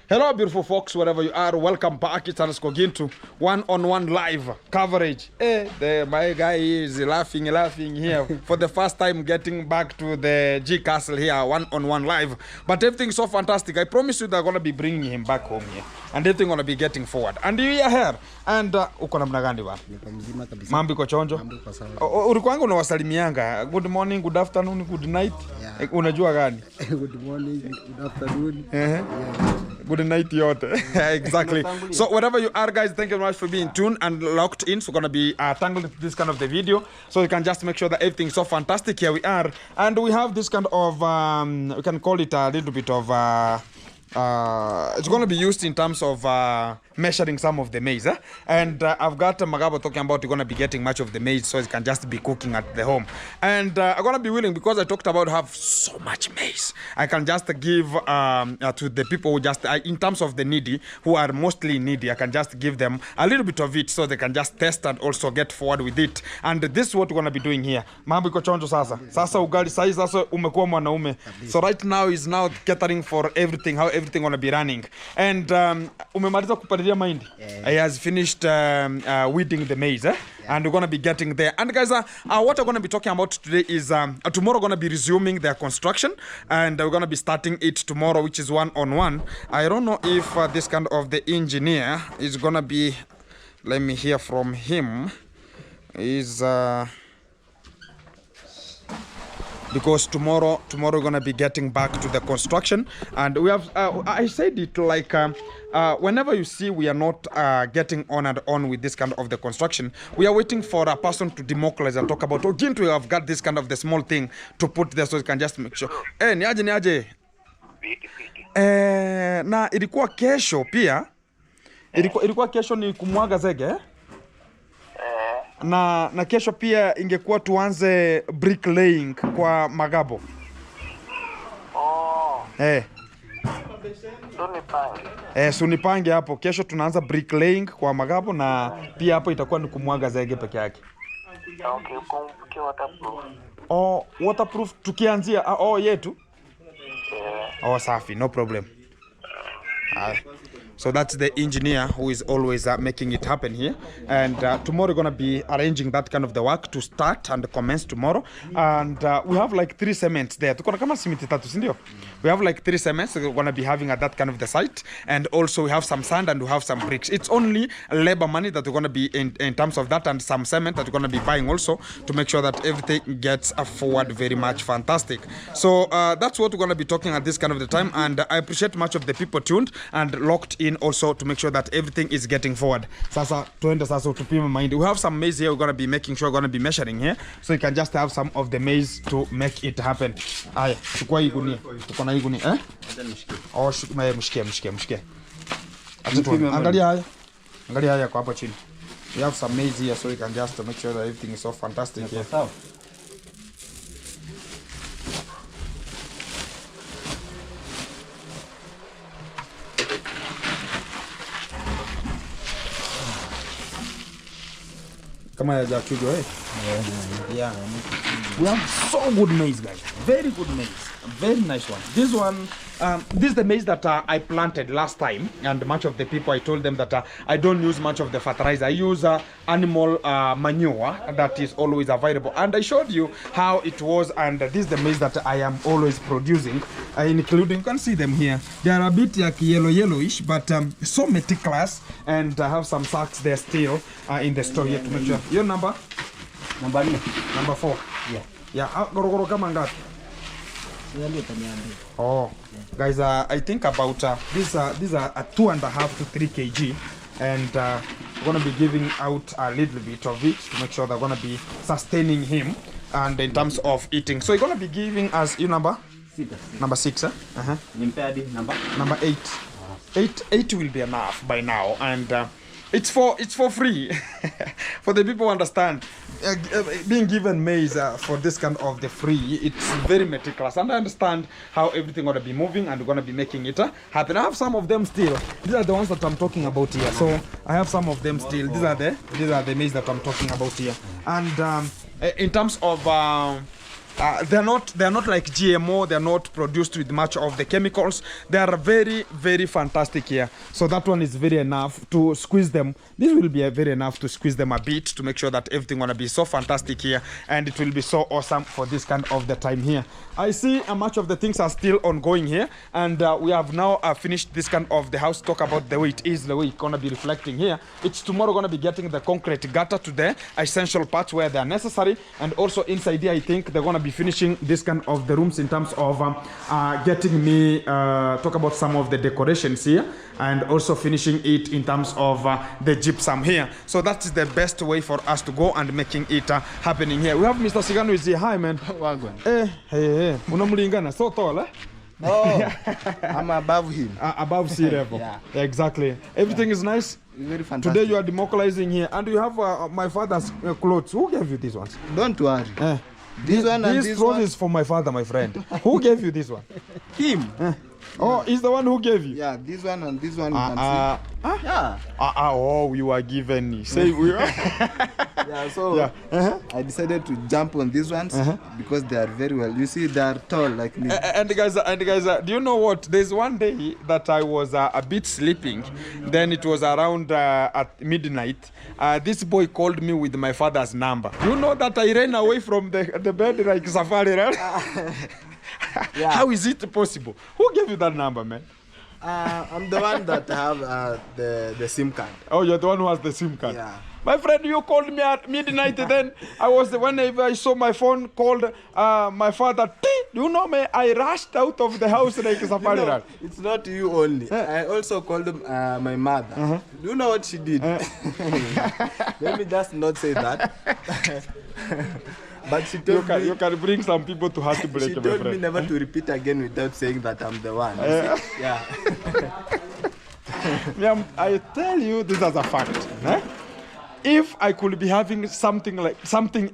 Hello, beautiful folks, wherever you are. Welcome back. It's Gintu. One-on-one live coverage. My guy is laughing here for the first time getting back to the G Castle here, one-on-one live. But everything's so fantastic. I promise you they're going to be bringing him back home here. And everything going to be getting forward. And you are here. And uko namna gani bwana? Mambo iko chonjo? Ulikuwa unawasalimianga. Good morning, good afternoon, good night. Yeah. Unajua gani? Good morning, good afternoon. Good night, yote. Exactly. So wherever you are, guys, thank you very much for being tuned and locked in. So we're gonna be tangled into this kind of the video, so you can just make sure that everything's so fantastic. Here we are, and we have this kind of we can call it a little bit of it's going to be used in terms of measuring some of the maize, and I've got Magabo talking about you're going to be getting much of the maize so it can just be cooking at the home. And I'm going to be willing, because I talked about have so much maize, I can just give to the people who just in terms of the needy, who are mostly needy, I can just give them a little bit of it so they can just test and also get forward with it. And this is what we're going to be doing here. Mambo iko chonjo sasa ugali sai sasa umekuwa mwanaume, so right now is now catering for everything, how everything gonna be running. And umemaliza kupalilia mahindi? He has finished weeding the maize, and we're gonna be getting there. And guys, what we're gonna be talking about today is tomorrow gonna be resuming their construction, and we're gonna be starting it tomorrow, which is one-on-one. I don't know if this kind of the engineer is gonna be, let me hear from him, is because tomorrow we're gonna be getting back to the construction. And we have I said it like whenever you see we are not getting on and on with this kind of the construction, we are waiting for a person to democratize and talk about, we have got this kind of the small thing to put there so you can just make sure niaje na ilikuwa kesho pia ilikuwa kesho ni kumwaga zege na kesho pia ingekuwa tuanze bricklaying kwa Magabo. Sunipange hapo. Kesho tunaanza bricklaying kwa Magabo, na pia hapo itakuwa ni kumwaga zege peke yake. Okay, waterproof. Waterproof tukianzia yetu. Safi, no problem. So that's the engineer who is always making it happen here. And tomorrow we're going to be arranging that kind of the work to start and commence tomorrow. And we have like 3 cements there. We have like 3 cements we're going to be having at that kind of the site. And also we have some sand and we have some bricks. It's only labor money that we're going to be in terms of that, and some cement that we're going to be buying also to make sure that everything gets forward very much fantastic. So that's what we're going to be talking at this kind of the time. And I appreciate much of the people tuned and locked in also to make sure that everything is getting forward. Sasa tuende sasa utupime mahindi. We have some maize here. We're going to be making sure, we're going to be measuring here, so you can just have some of the maize to make it happen. Aya, chukua hii gunia. Tuko na hii gunia, mshikie. Angalia haya kwa hapo chini. We have some maize here, so you can just make sure that everything is so fantastic here. Kama ya jachujo yeah. We have so good maize, guys. Very good maize. Very nice one. This one, this is the maize that I planted last time, and much of the people, I told them that I don't use much of the fertilizer. I use animal manure that is always available, and I showed you how it was. And this is the maize that I am always producing, including, you can see them here. They are a bit like yellowish, but so meticulous, and I have some sacks there still in the store here to make sure. Your number 4. Yeah, gorogoro kama ngapi? Guys, I think about these are 2.5 to 3 kg, and we're gonna be giving out a little bit of it to make sure they're gonna be sustaining him, and in terms of eating. So you're gonna be giving us your number 6, number 8. 8 will be enough by now, and it's for free. For the people who understand, being given maize for this kind of the free, it's very meticulous, and I understand how everything gonna be moving, and we're gonna be making it happen. I have some of them still. These are the ones that I'm talking about here. So I have some of them still. These are the maize that I'm talking about here. And in terms of they're not like GMO. They're not produced with much of the chemicals. They are very, very fantastic here. So that one is very enough to squeeze them. This will be very enough to squeeze them a bit to make sure that everything gonna be so fantastic here, and it will be so awesome for this kind of the time here. I see much of the things are still ongoing here, and we have now finished this kind of the house. Talk about the way it is, the way it's gonna be reflecting here. It's tomorrow gonna be getting the concrete gutter to the essential parts where they are necessary, and also inside here I think they're gonna be finishing this kind of the rooms in terms of getting me talk about some of the decorations here, and also finishing it in terms of the gypsum here. So that's the best way for us to go and making it happening here. We have Mr. Sigano is here. Hi man. Hey. Unamulingana so tall, eh? Oh, I'm above him. Above sea level. Yeah. Exactly. Everything is nice. Very fantastic. Today you are democratizing here, and you have my father's clothes. Who gave you these ones? Don't worry. This one and this clothes one is for my father, my friend. Who gave you this one? Him. Oh, he's the one who gave you. Yeah, this one and this one. You can see. Yeah. Oh, you are given. Say we are. Yeah. So Yeah. I decided to jump on these ones because they are very well. You see, they are tall like me. And guys, do you know what? There's one day that I was a bit sleeping. Then it was around at midnight. This boy called me with my father's number. You know that I ran away from the bed like safari, right? Yeah. How is it possible? Who gave you that number, man? I'm the one that have the SIM card. Oh, you're the one who has the SIM card. Yeah. My friend, you called me at midnight. Then I was the one. I saw my phone called my father. You know me. I rushed out of the house like a safari. No, it's not you only. I also called my mother. Do you know what she did? Let me just not say that. But she told me, you can bring some people to heartbreak. she told me never to repeat again without saying that I'm the one. Yeah. Yeah, I tell you this as a fact. If I could be having something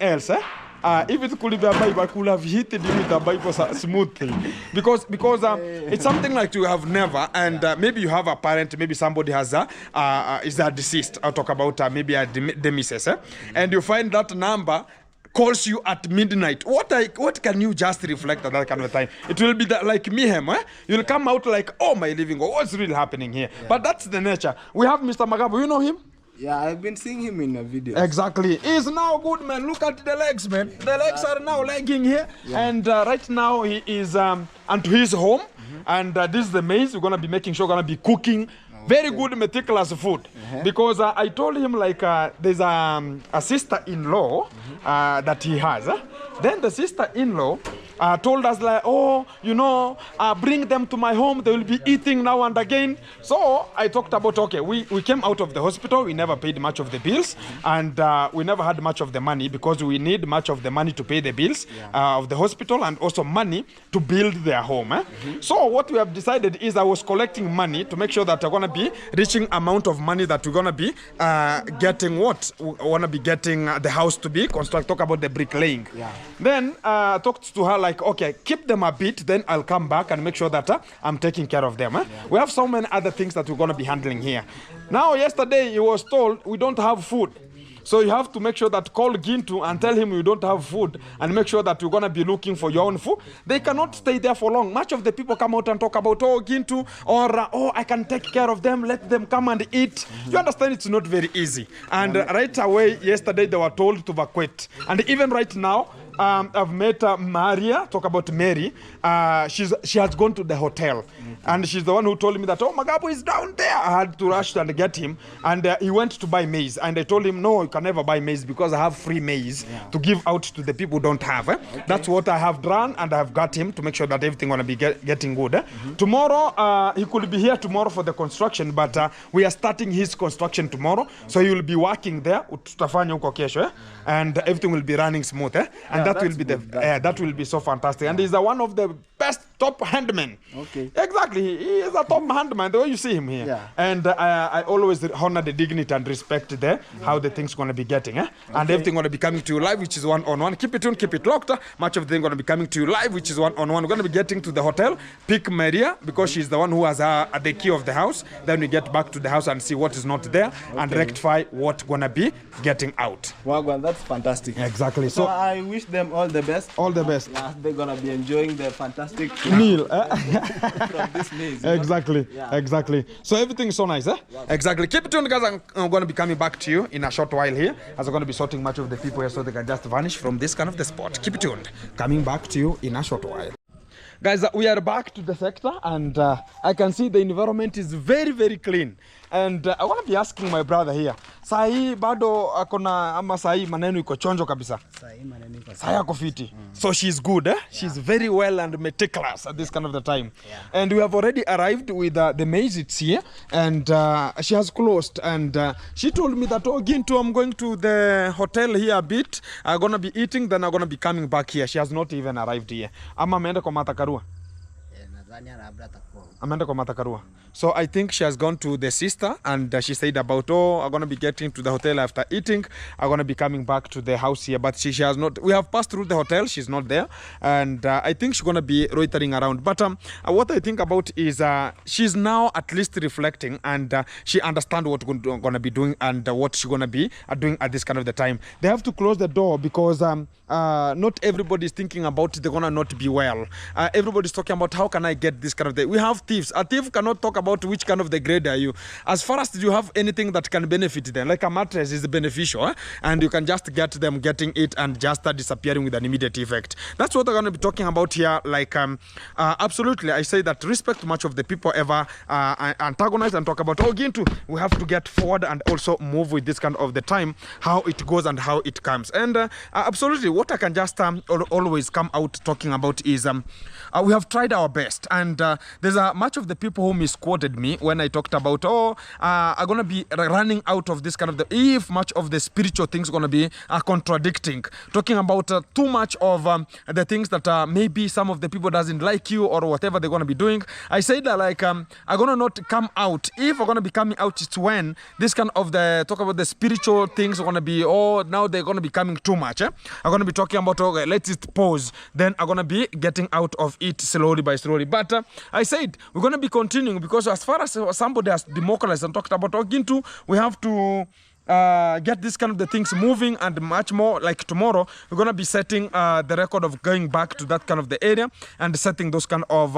else, if it could be a Bible, I could have hit it with a Bible smoothly. Because it's something like you have never, and maybe you have a parent, maybe somebody has is a deceased. I'll talk about maybe a demise, and you find that number calls you at midnight. What can you just reflect at that kind of time? It will be like mayhem. You'll come out like, oh my living God, what's really happening here? Yeah. But that's the nature. We have Mr. Magabo. You know him? Yeah, I've been seeing him in a video. Exactly. He's now good, man. Look at the legs, man. The legs are now legging here. Yeah. And right now he is onto his home. And this is the maize. We're going to be making sure we're going to be cooking. Very good, meticulous food. Because I told him like there's a sister-in-law that he has. Then the sister-in-law told us like, oh, bring them to my home. They will be eating now and again. So I talked about, okay, we came out of the hospital. We never paid much of the bills. And we never had much of the money because we need much of the money to pay the bills of the hospital and also money to build their home. So what we have decided is I was collecting money to make sure that we're going to be reaching amount of money that we're going to be getting what? We want to be getting the house to be constructed. Talk about the bricklaying. Yeah. Then talked to her like, okay, keep them a bit, then I'll come back and make sure that I'm taking care of them. Yeah. We have so many other things that we're going to be handling here. Now, yesterday he was told we don't have food. So you have to make sure that call Gintu and tell him you don't have food and make sure that you're going to be looking for your own food. They cannot stay there for long. Much of the people come out and talk about, oh, Gintu, or, oh, I can take care of them. Let them come and eat. You understand it's not very easy. And right away, yesterday, they were told to vacate. And even right now, I've met Maria, talk about Mary. She has gone to the hotel. And she's the one who told me that, oh, Magabo is down there. I had to rush and get him. And he went to buy maize. And I told him, no, you can never buy maize because I have free maize to give out to the people who don't have. Okay. That's what I have done. And I have got him to make sure that everything going to be getting good. Tomorrow, he could be here tomorrow for the construction. But we are starting his construction tomorrow. So he will be working there. And everything will be running smooth. And that will be that will be so fantastic. And he's one of the best top handmen. Okay. Exactly. exactly. He is a top handman, the way you see him here. Yeah. And I always honor the dignity and respect there, how the thing's going to be getting. And everything going to be coming to you live, which is one-on-one. Keep it tuned, keep it locked. Much of the thing going to be coming to you live, which is one-on-one. We're going to be getting to the hotel, pick Maria, because she's the one who has the key of the house. Then we get back to the house and see what is not there and rectify what's going to be getting out. Wagwan, that's fantastic. Exactly. So So I wish them all the best. all the best. Yeah, they're gonna be enjoying the fantastic Meal. from this maize. You know? Exactly. Yeah. Exactly. So everything is so nice, eh? Exactly. Keep it tuned, guys. I'm going to be coming back to you in a short while here, as I'm going to be sorting much of the people here so they can just vanish from this kind of the spot. Keep it tuned. Coming back to you in a short while. Guys, we are back to the sector, and I can see the environment is very, very clean. And I want to be asking my brother here. Sahi bado akona ama sahi maneno iko chonjo kabisa. Sahi ako fiti. So she's good, eh? She's very well and meticulous at this kind of the time. And we have already arrived with the maize, it's here, and she has closed. And she told me that, oh, Gintu, I'm going to the hotel here a bit. I'm gonna be eating, then I'm gonna be coming back here. She has not even arrived here. Ama ameenda kwa Matakarua. Ameenda kwa Matakarua. So I think she has gone to the sister, and she said about, oh, I'm going to be getting to the hotel after eating. I'm going to be coming back to the house here. But she has not. We have passed through the hotel. She's not there. And I think she's going to be loitering around. But what I think about is she's now at least reflecting, and she understands what we're going to be doing and what she's going to be doing at this kind of the time. They have to close the door because not everybody is thinking about they're going to not be well. Everybody's talking about how can I get this kind of thing. We have thieves. A thief cannot talk about which kind of the grade are you. As far as you have anything that can benefit them, like a mattress is beneficial, and you can just get them getting it and just start disappearing with an immediate effect. That's what I'm going to be talking about here. Like, absolutely, I say that respect much of the people ever antagonize and talk about, oh, Gintu, we have to get forward and also move with this kind of the time, how it goes and how it comes. And absolutely, what I can just always come out talking about is we have tried our best, and there's much of the people who misquoted me when I talked about, oh, I'm going to be running out of this kind of if much of the spiritual things going to be contradicting, talking about too much of the things that maybe some of the people doesn't like you or whatever they're going to be doing. I said that like I'm going to not come out. If I'm going to be coming out, it's when this kind of the talk about the spiritual things are going to be, oh, now they're going to be coming too much. I'm going to be talking about, okay, let's just pause. Then I'm going to be getting out of it slowly by slowly. But I said we're going to be continuing, because as far as somebody has democratized and talked about Gintu, we have to get this kind of the things moving, and much more. Like tomorrow we're going to be setting the record of going back to that kind of the area and setting those kind of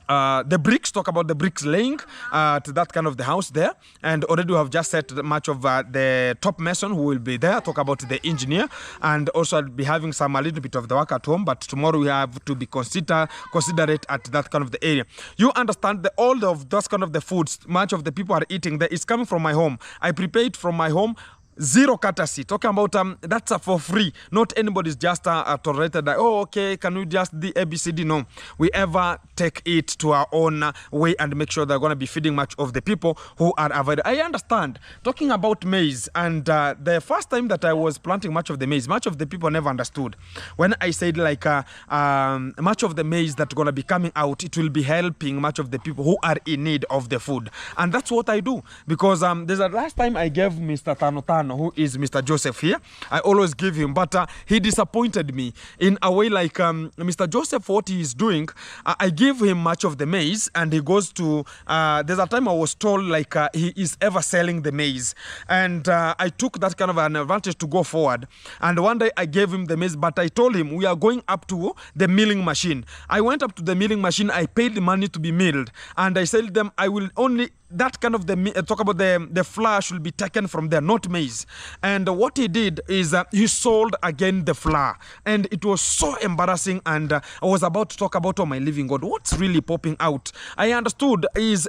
the bricks, talk about the bricks laying to that kind of the house there. And already we have just set much of the top mason who will be there, talk about the engineer, and also I'll be having a little bit of the work at home. But tomorrow we have to be considerate at that kind of the area. You understand the all of those kind of the foods much of the people are eating there is coming from my home. I prepared from my home. Zero courtesy. Talking about that's for free. Not anybody's just tolerated that, oh, okay, can we just the ABCD? No. We ever take it to our own way and make sure they're going to be feeding much of the people who are avoided. I understand. Talking about maize, and the first time that I was planting much of the maize, much of the people never understood. When I said like much of the maize that's going to be coming out, it will be helping much of the people who are in need of the food. And that's what I do. Because there's a last time I gave Mr. Tano, who is Mr. Joseph here. I always give him, but he disappointed me in a way. Like Mr. Joseph, what he is doing, I give him much of the maize, and he goes to there's a time I was told like he is ever selling the maize, and I took that kind of an advantage to go forward. And one day I gave him the maize, but I told him we are going up to the milling machine. I went up to the milling machine, I paid the money to be milled, and I said them I will only that kind of the talk about the flour should be taken from there, not maize. And what he did is he sold again the flour, and it was so embarrassing. And I was about to talk about, oh my living God, what's really popping out. I understood is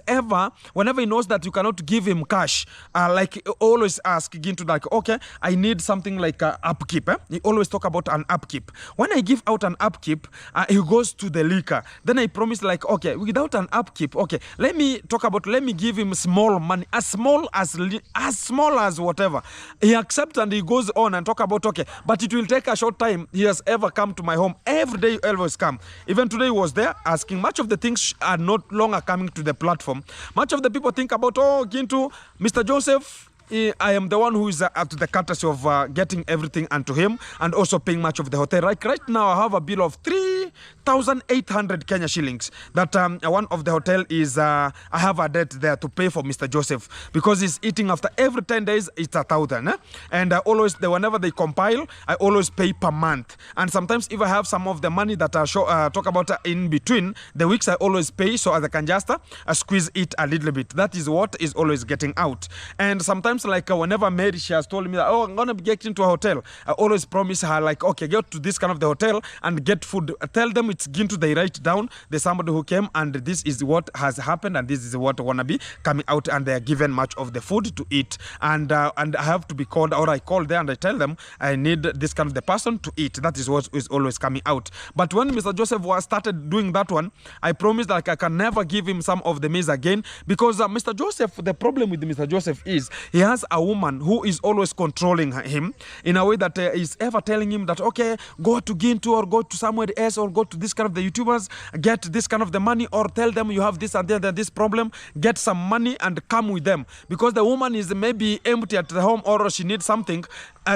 whenever he knows that you cannot give him cash, like always ask Gintu like, okay, I need something like upkeep. He always talk about an upkeep. When I give out an upkeep, he goes to the liquor. Then I promise like, okay, without an upkeep, okay, let me give give him small money, as small as whatever. He accepts and he goes on and talk about, okay, but it will take a short time. He has ever come to my home. Every day he always come. Even today he was there asking. Much of the things are not longer coming to the platform. Much of the people think about, oh, Gintu, Mr. Joseph, I am the one who is up to the courtesy of getting everything unto him and also paying much of the hotel. Right now, I have a bill of 3,800 Kenya shillings. That one of the hotel is, I have a debt there to pay for Mr. Joseph because he's eating after every 10 days, it's 1,000. And whenever they compile, I always pay per month. And sometimes if I have some of the money that I talk about in between the weeks, I always pay so as I can just squeeze it a little bit. That is what is always getting out. And sometimes like whenever Mary, she has told me that, oh, I'm going to get into a hotel, I always promise her like, okay, go to this kind of the hotel and get food. Tell them it's Gintu, they write down, there's somebody who came and this is what has happened and this is what I want to be coming out, and they are given much of the food to eat. And I have to be called, or I call there and I tell them I need this kind of the person to eat. That is what is always coming out. But when Mr. Joseph started doing that one, I promised that I can never give him some of the maize again, because Mr. Joseph, the problem with Mr. Joseph is he has a woman who is always controlling him in a way that is ever telling him that, okay, go to Gintu or go to somewhere else or go to this kind of the YouTubers, get this kind of the money, or tell them you have this and this problem, get some money and come with them. Because the woman is maybe empty at the home or she needs something,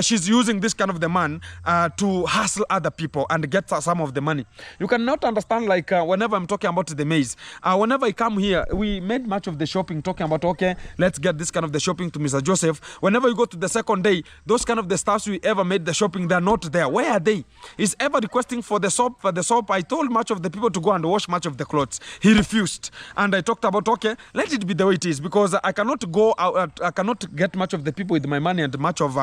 she's using this kind of the man to hustle other people and get some of the money. You cannot understand, like whenever I'm talking about the maize, whenever I come here, we made much of the shopping talking about, okay, let's get this kind of the shopping to Mr. Joseph. Whenever you go to the second day, those kind of the stuffs we ever made the shopping, they're not there. Where are they? He's ever requesting for the soap. I told much of the people to go and wash much of the clothes. He refused. And I talked about, okay, let it be the way it is, because I cannot go out, I cannot get much of the people with my money and much of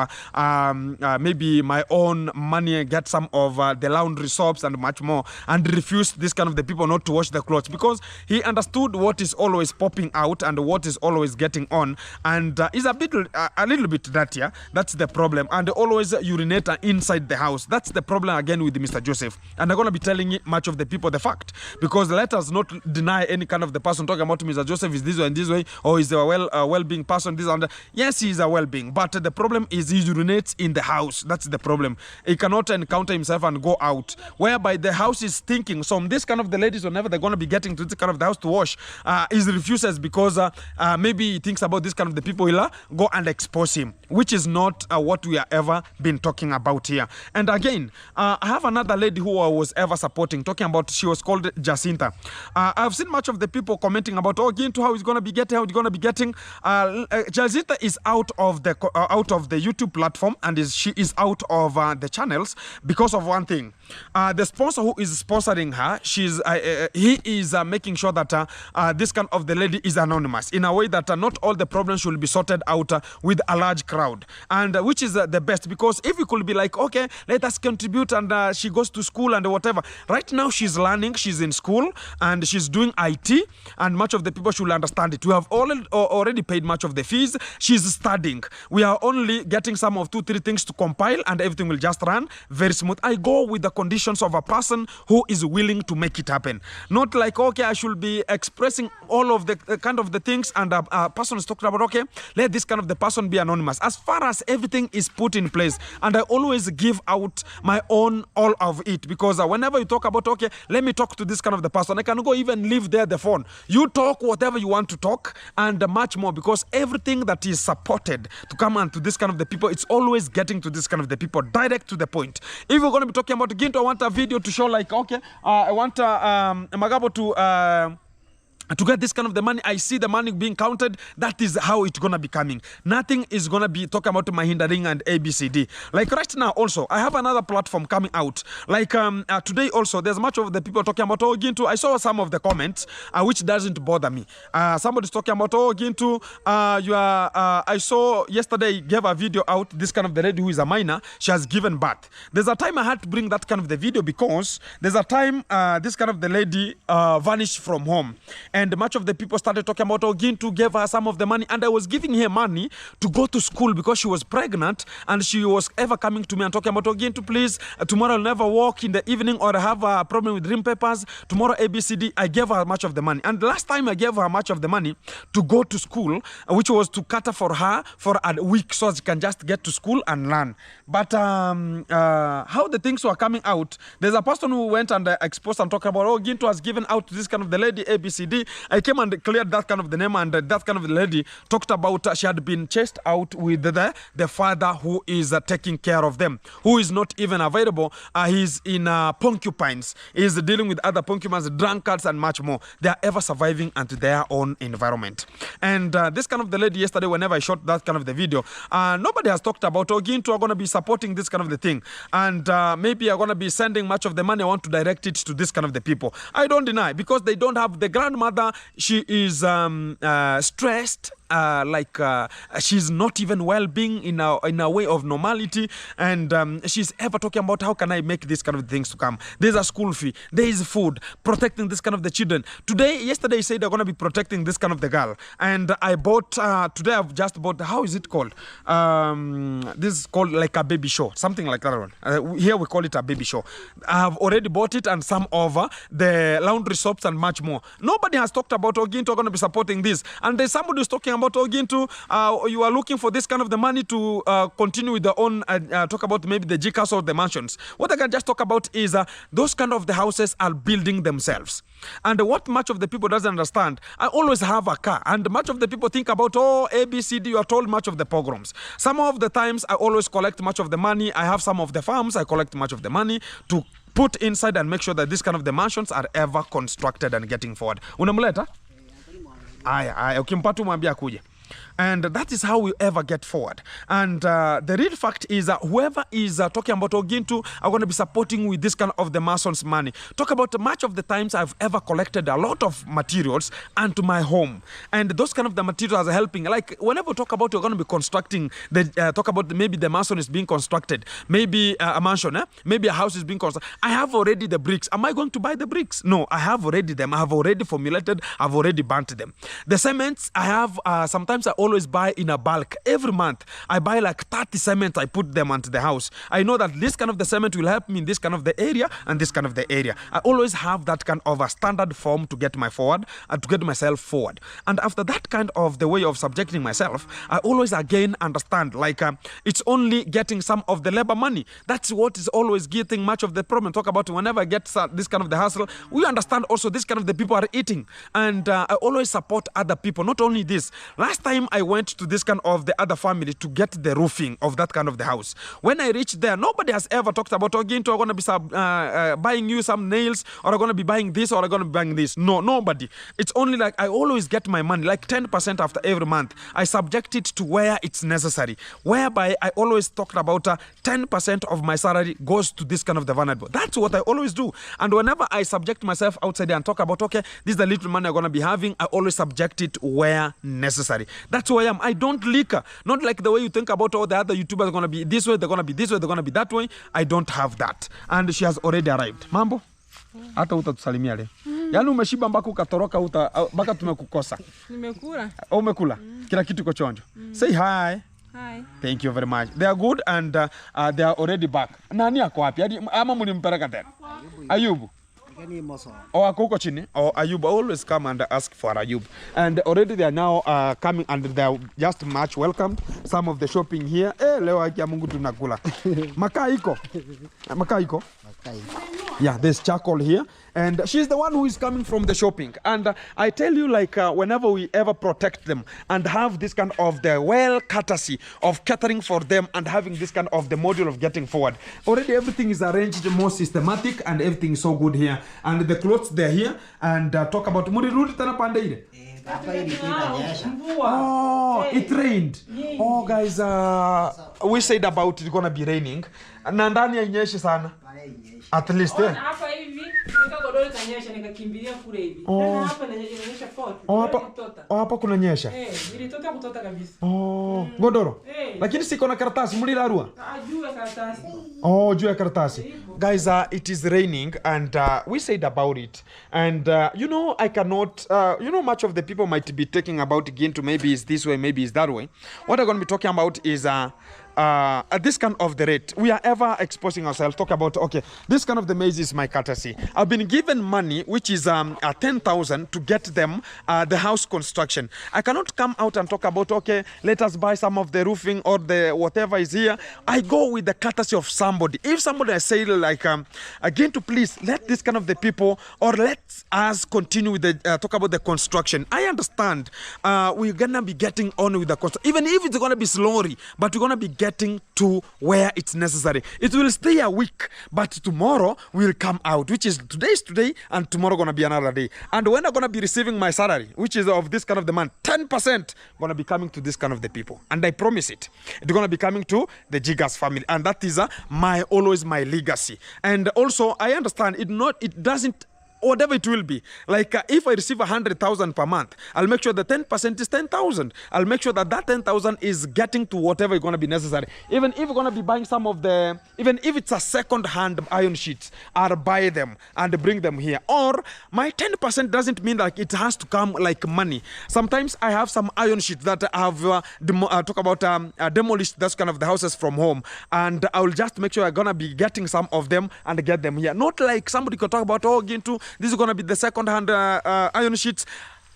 maybe my own money, get some of the laundry soaps and much more, and refuse this kind of the people not to wash the clothes, because he understood what is always popping out and what is always getting on, and is a little bit dirty. That's the problem. And always urinate inside the house. That's the problem again with Mr. Joseph. And I'm going to be telling much of the people the fact, because let us not deny any kind of the person talking about Mr. Joseph is this way and this way, or is a well-being person, this and that. Yes, he is a well-being, but the problem is he urinates in the house. That's the problem. He cannot encounter himself and go out, whereby the house is thinking. So this kind of the ladies, whenever they're going to be getting to this kind of the house to wash, he refuses because maybe he thinks about this kind of the people will go and expose him, which is not what we are ever been talking about here. And again, I have another lady who I was ever supporting, talking about, she was called Jacinta. I've seen much of the people commenting about, oh, Gintu, how he's going to be getting, how he's going to be getting. Jacinta is out of the YouTube platform, and she is out of the channels because of one thing. The sponsor who is sponsoring her, he is making sure that this kind of the lady is anonymous in a way that not all the problems should be sorted out with a large crowd, and which is the best, because if we could be like, okay, let us contribute, and she goes to school and whatever. Right now she's learning, she's in school and she's doing IT, and much of the people should understand it. We have already paid much of the fees. She's studying. We are only getting some of 2-3 things to compile, and everything will just run very smooth. I go with the conditions of a person who is willing to make it happen, not like, okay, I should be expressing all of the kind of the things, and a person is talking about, okay, let this kind of the person be anonymous. As far as everything is put in place, and I always give out my own all of it, because whenever you talk about, okay, let me talk to this kind of the person, I can go even leave there the phone. You talk whatever you want to talk, and much more, because everything that is supported to come on to this kind of the people, it's always getting to this kind of the people, direct to the point. If we're going to be talking about Gintu, I want a video to show like, okay, I want Magabo to get this kind of the money. I see the money being counted. That is how it's gonna be coming. Nothing is gonna be talking about my hindering and ABCD. Like right now also, I have another platform coming out. Like today also, there's much of the people talking about, oh, Gintu, I saw some of the comments, which doesn't bother me. Somebody's talking about, oh, Gintu, I saw yesterday, gave a video out, this kind of the lady who is a minor, she has given birth. There's a time I had to bring that kind of the video, because there's a time this kind of the lady vanished from home. and much of the people started talking about Ogintu gave her some of the money, and I was giving her money to go to school because she was pregnant, and she was ever coming to me and talking about Ogintu, please, tomorrow I'll never walk in the evening, or I have a problem with dream papers, tomorrow ABCD. I gave her much of the money, and last time I gave her much of the money to go to school, which was to cater for her for a week so she can just get to school and learn. But how the things were coming out, there's a person who went and exposed and talked about, oh, Gintu has given out to this kind of the lady ABCD. I came and cleared that kind of the name, and that kind of the lady talked about she had been chased out with the father who is taking care of them, who is not even available. He's in porcupines. He's dealing with other porcupines, drunkards, and much more. They are ever surviving into their own environment. And this kind of the lady yesterday, whenever I shot that kind of the video, nobody has talked about, oh, Gintu are going to be supporting this kind of the thing, and maybe are going to be sending much of the money. I want to direct it to this kind of the people. I don't deny, because they don't have the grandmother. She is stressed, she's not even well-being in a way of normality, and she's ever talking about how can I make this kind of things to come. There's a school fee, there is food, protecting this kind of the children. Yesterday he said they're going to be protecting this kind of the girl, and I bought today I've just bought, how is it called, this is called like a baby show, something like that one. Here we call it a baby show. I have already bought it, and some of the laundry soaps and much more. Nobody has talked about Ogintu are going to be supporting this, and there's somebody who's talking about Ogintu, you are looking for this kind of the money to continue with the own, talk about maybe the Jiggers or the mansions. What I can just talk about is those kind of the houses are building themselves. And what much of the people doesn't understand, I always have a car, and much of the people think about, oh, ABCD, you are told much of the pogroms. Some of the times I always collect much of the money. I have some of the farms, I collect much of the money to put inside and make sure that this kind of the mansions are ever constructed and getting forward. Unamleta? Aya, ukimpata mwambia akuje. And that is how we ever get forward. And the real fact is whoever is talking about Ogintu are going to be supporting with this kind of the Masons money. Talk about much of the times I've ever collected a lot of materials into my home. And those kind of the materials are helping. Like whenever we talk about you're going to be constructing, talk about maybe the Mason is being constructed, maybe a mansion, maybe a house is being constructed. I have already the bricks. Am I going to buy the bricks? No, I have already them. I have already formulated. I've already burnt them. The cements I have, sometimes I always buy in a bulk. Every month I buy like 30 cement. I put them onto the house. I know that this kind of the cement will help me in this kind of the area and this kind of the area. I always have that kind of a standard form to get my forward and to get myself forward. And after that kind of the way of subjecting myself, I always again understand like it's only getting some of the labor money. That's what is always getting much of the problem. Talk about whenever I get this kind of the hustle, we understand also this kind of the people are eating, and I always support other people. Not only this, last time I went to this kind of the other family to get the roofing of that kind of the house. When I reached there, nobody has ever talked about, oh, Gintu, I'm going to be buying you some nails, or I'm going to be buying this, or I'm going to be buying this. No, nobody. It's only like I always get my money, like 10% after every month. I subject it to where it's necessary, whereby I always talked about 10% of my salary goes to this kind of the vulnerable. That's what I always do. And whenever I subject myself outside there and talk about, okay, this is the little money I'm going to be having, I always subject it where necessary. That's who I am. I don't liquor. Not like the way you think about all the other YouTubers are going to be this way, they're going to be this way, they're going to be that way. I don't have that. And she has already arrived. Mambo? Hata utatusalimia leo. Yaani umeshiba mpaka ukatoroka mpaka tumekukosa. Nimekula. Umekula? Kila kitu iko chonjo. Say hi. Hi. Thank you very much. They are good, and they are already back. Nani ako wapi? Ama mlimpeleka tena? Ayubu. Or Akoko chini, or Ayub. Always come and ask for Ayub. And already they are now coming, and they are just much welcomed. Some of the shopping here. Leo haki ya Mungu tunakula. Makaiko. Makaiko. Yeah, there's charcoal here. And she's the one who is coming from the shopping. And I tell you, like, whenever we ever protect them and have this kind of the well courtesy of catering for them and having this kind of the module of getting forward, already everything is arranged more systematic and everything is so good here. And the clothes, they're here. And talk about Murirudi tana pande ile. Oh, it rained. Oh, guys, we said about it's gonna be raining. Na ndani ya inyeshi sana. At least, Godoro kanyesha nikakimbilia kule hivi. Tena hapa inanyesha port. Hapa kuna nyesha. Ilitoka kutota kabisa. Godoro. Lakini siko na karatasi mlirarua. Juu ya karatasi. Juu ya karatasi. Guys, it is raining and we said about it. And you know, I cannot you know, much of the people might be talking about Gintu, maybe it's this way, maybe it's that way. What I'm going to be talking about is this kind of the rate. We are ever exposing ourselves. Talk about, okay, this kind of the maize is my courtesy. I've been given money, which is 10,000 to get them the house construction. I cannot come out and talk about, okay, let us buy some of the roofing or the whatever is here. I go with the courtesy of somebody. If somebody has said like, again, to please let this kind of the people, or let us continue with the talk about the construction. I understand we're gonna be getting on with the construction, even if it's gonna be slowly, but we're gonna be getting to where it's necessary. It will stay a week, but tomorrow will come out, which is today's today, and tomorrow gonna be another day. And when I'm gonna be receiving my salary, which is of this kind of the month, 10% gonna be coming to this kind of the people, and I promise it. It's gonna be coming to the Jiggers family, and that is always my legacy. And also, I understand it doesn't. Whatever it will be, like if I receive 100,000 per month, I'll make sure the 10% is 10,000. I'll make sure that 10,000 is getting to whatever is going to be necessary. Even if we're going to be buying some of the, even if it's a second-hand iron sheets, I'll buy them and bring them here. Or my 10% doesn't mean like it has to come like money. Sometimes I have some iron sheets that I have demolished those kind of the houses from home, and I will just make sure I'm going to be getting some of them and get them here. Not like somebody could talk about, oh, Gintu, this is going to be the second-hand iron sheets.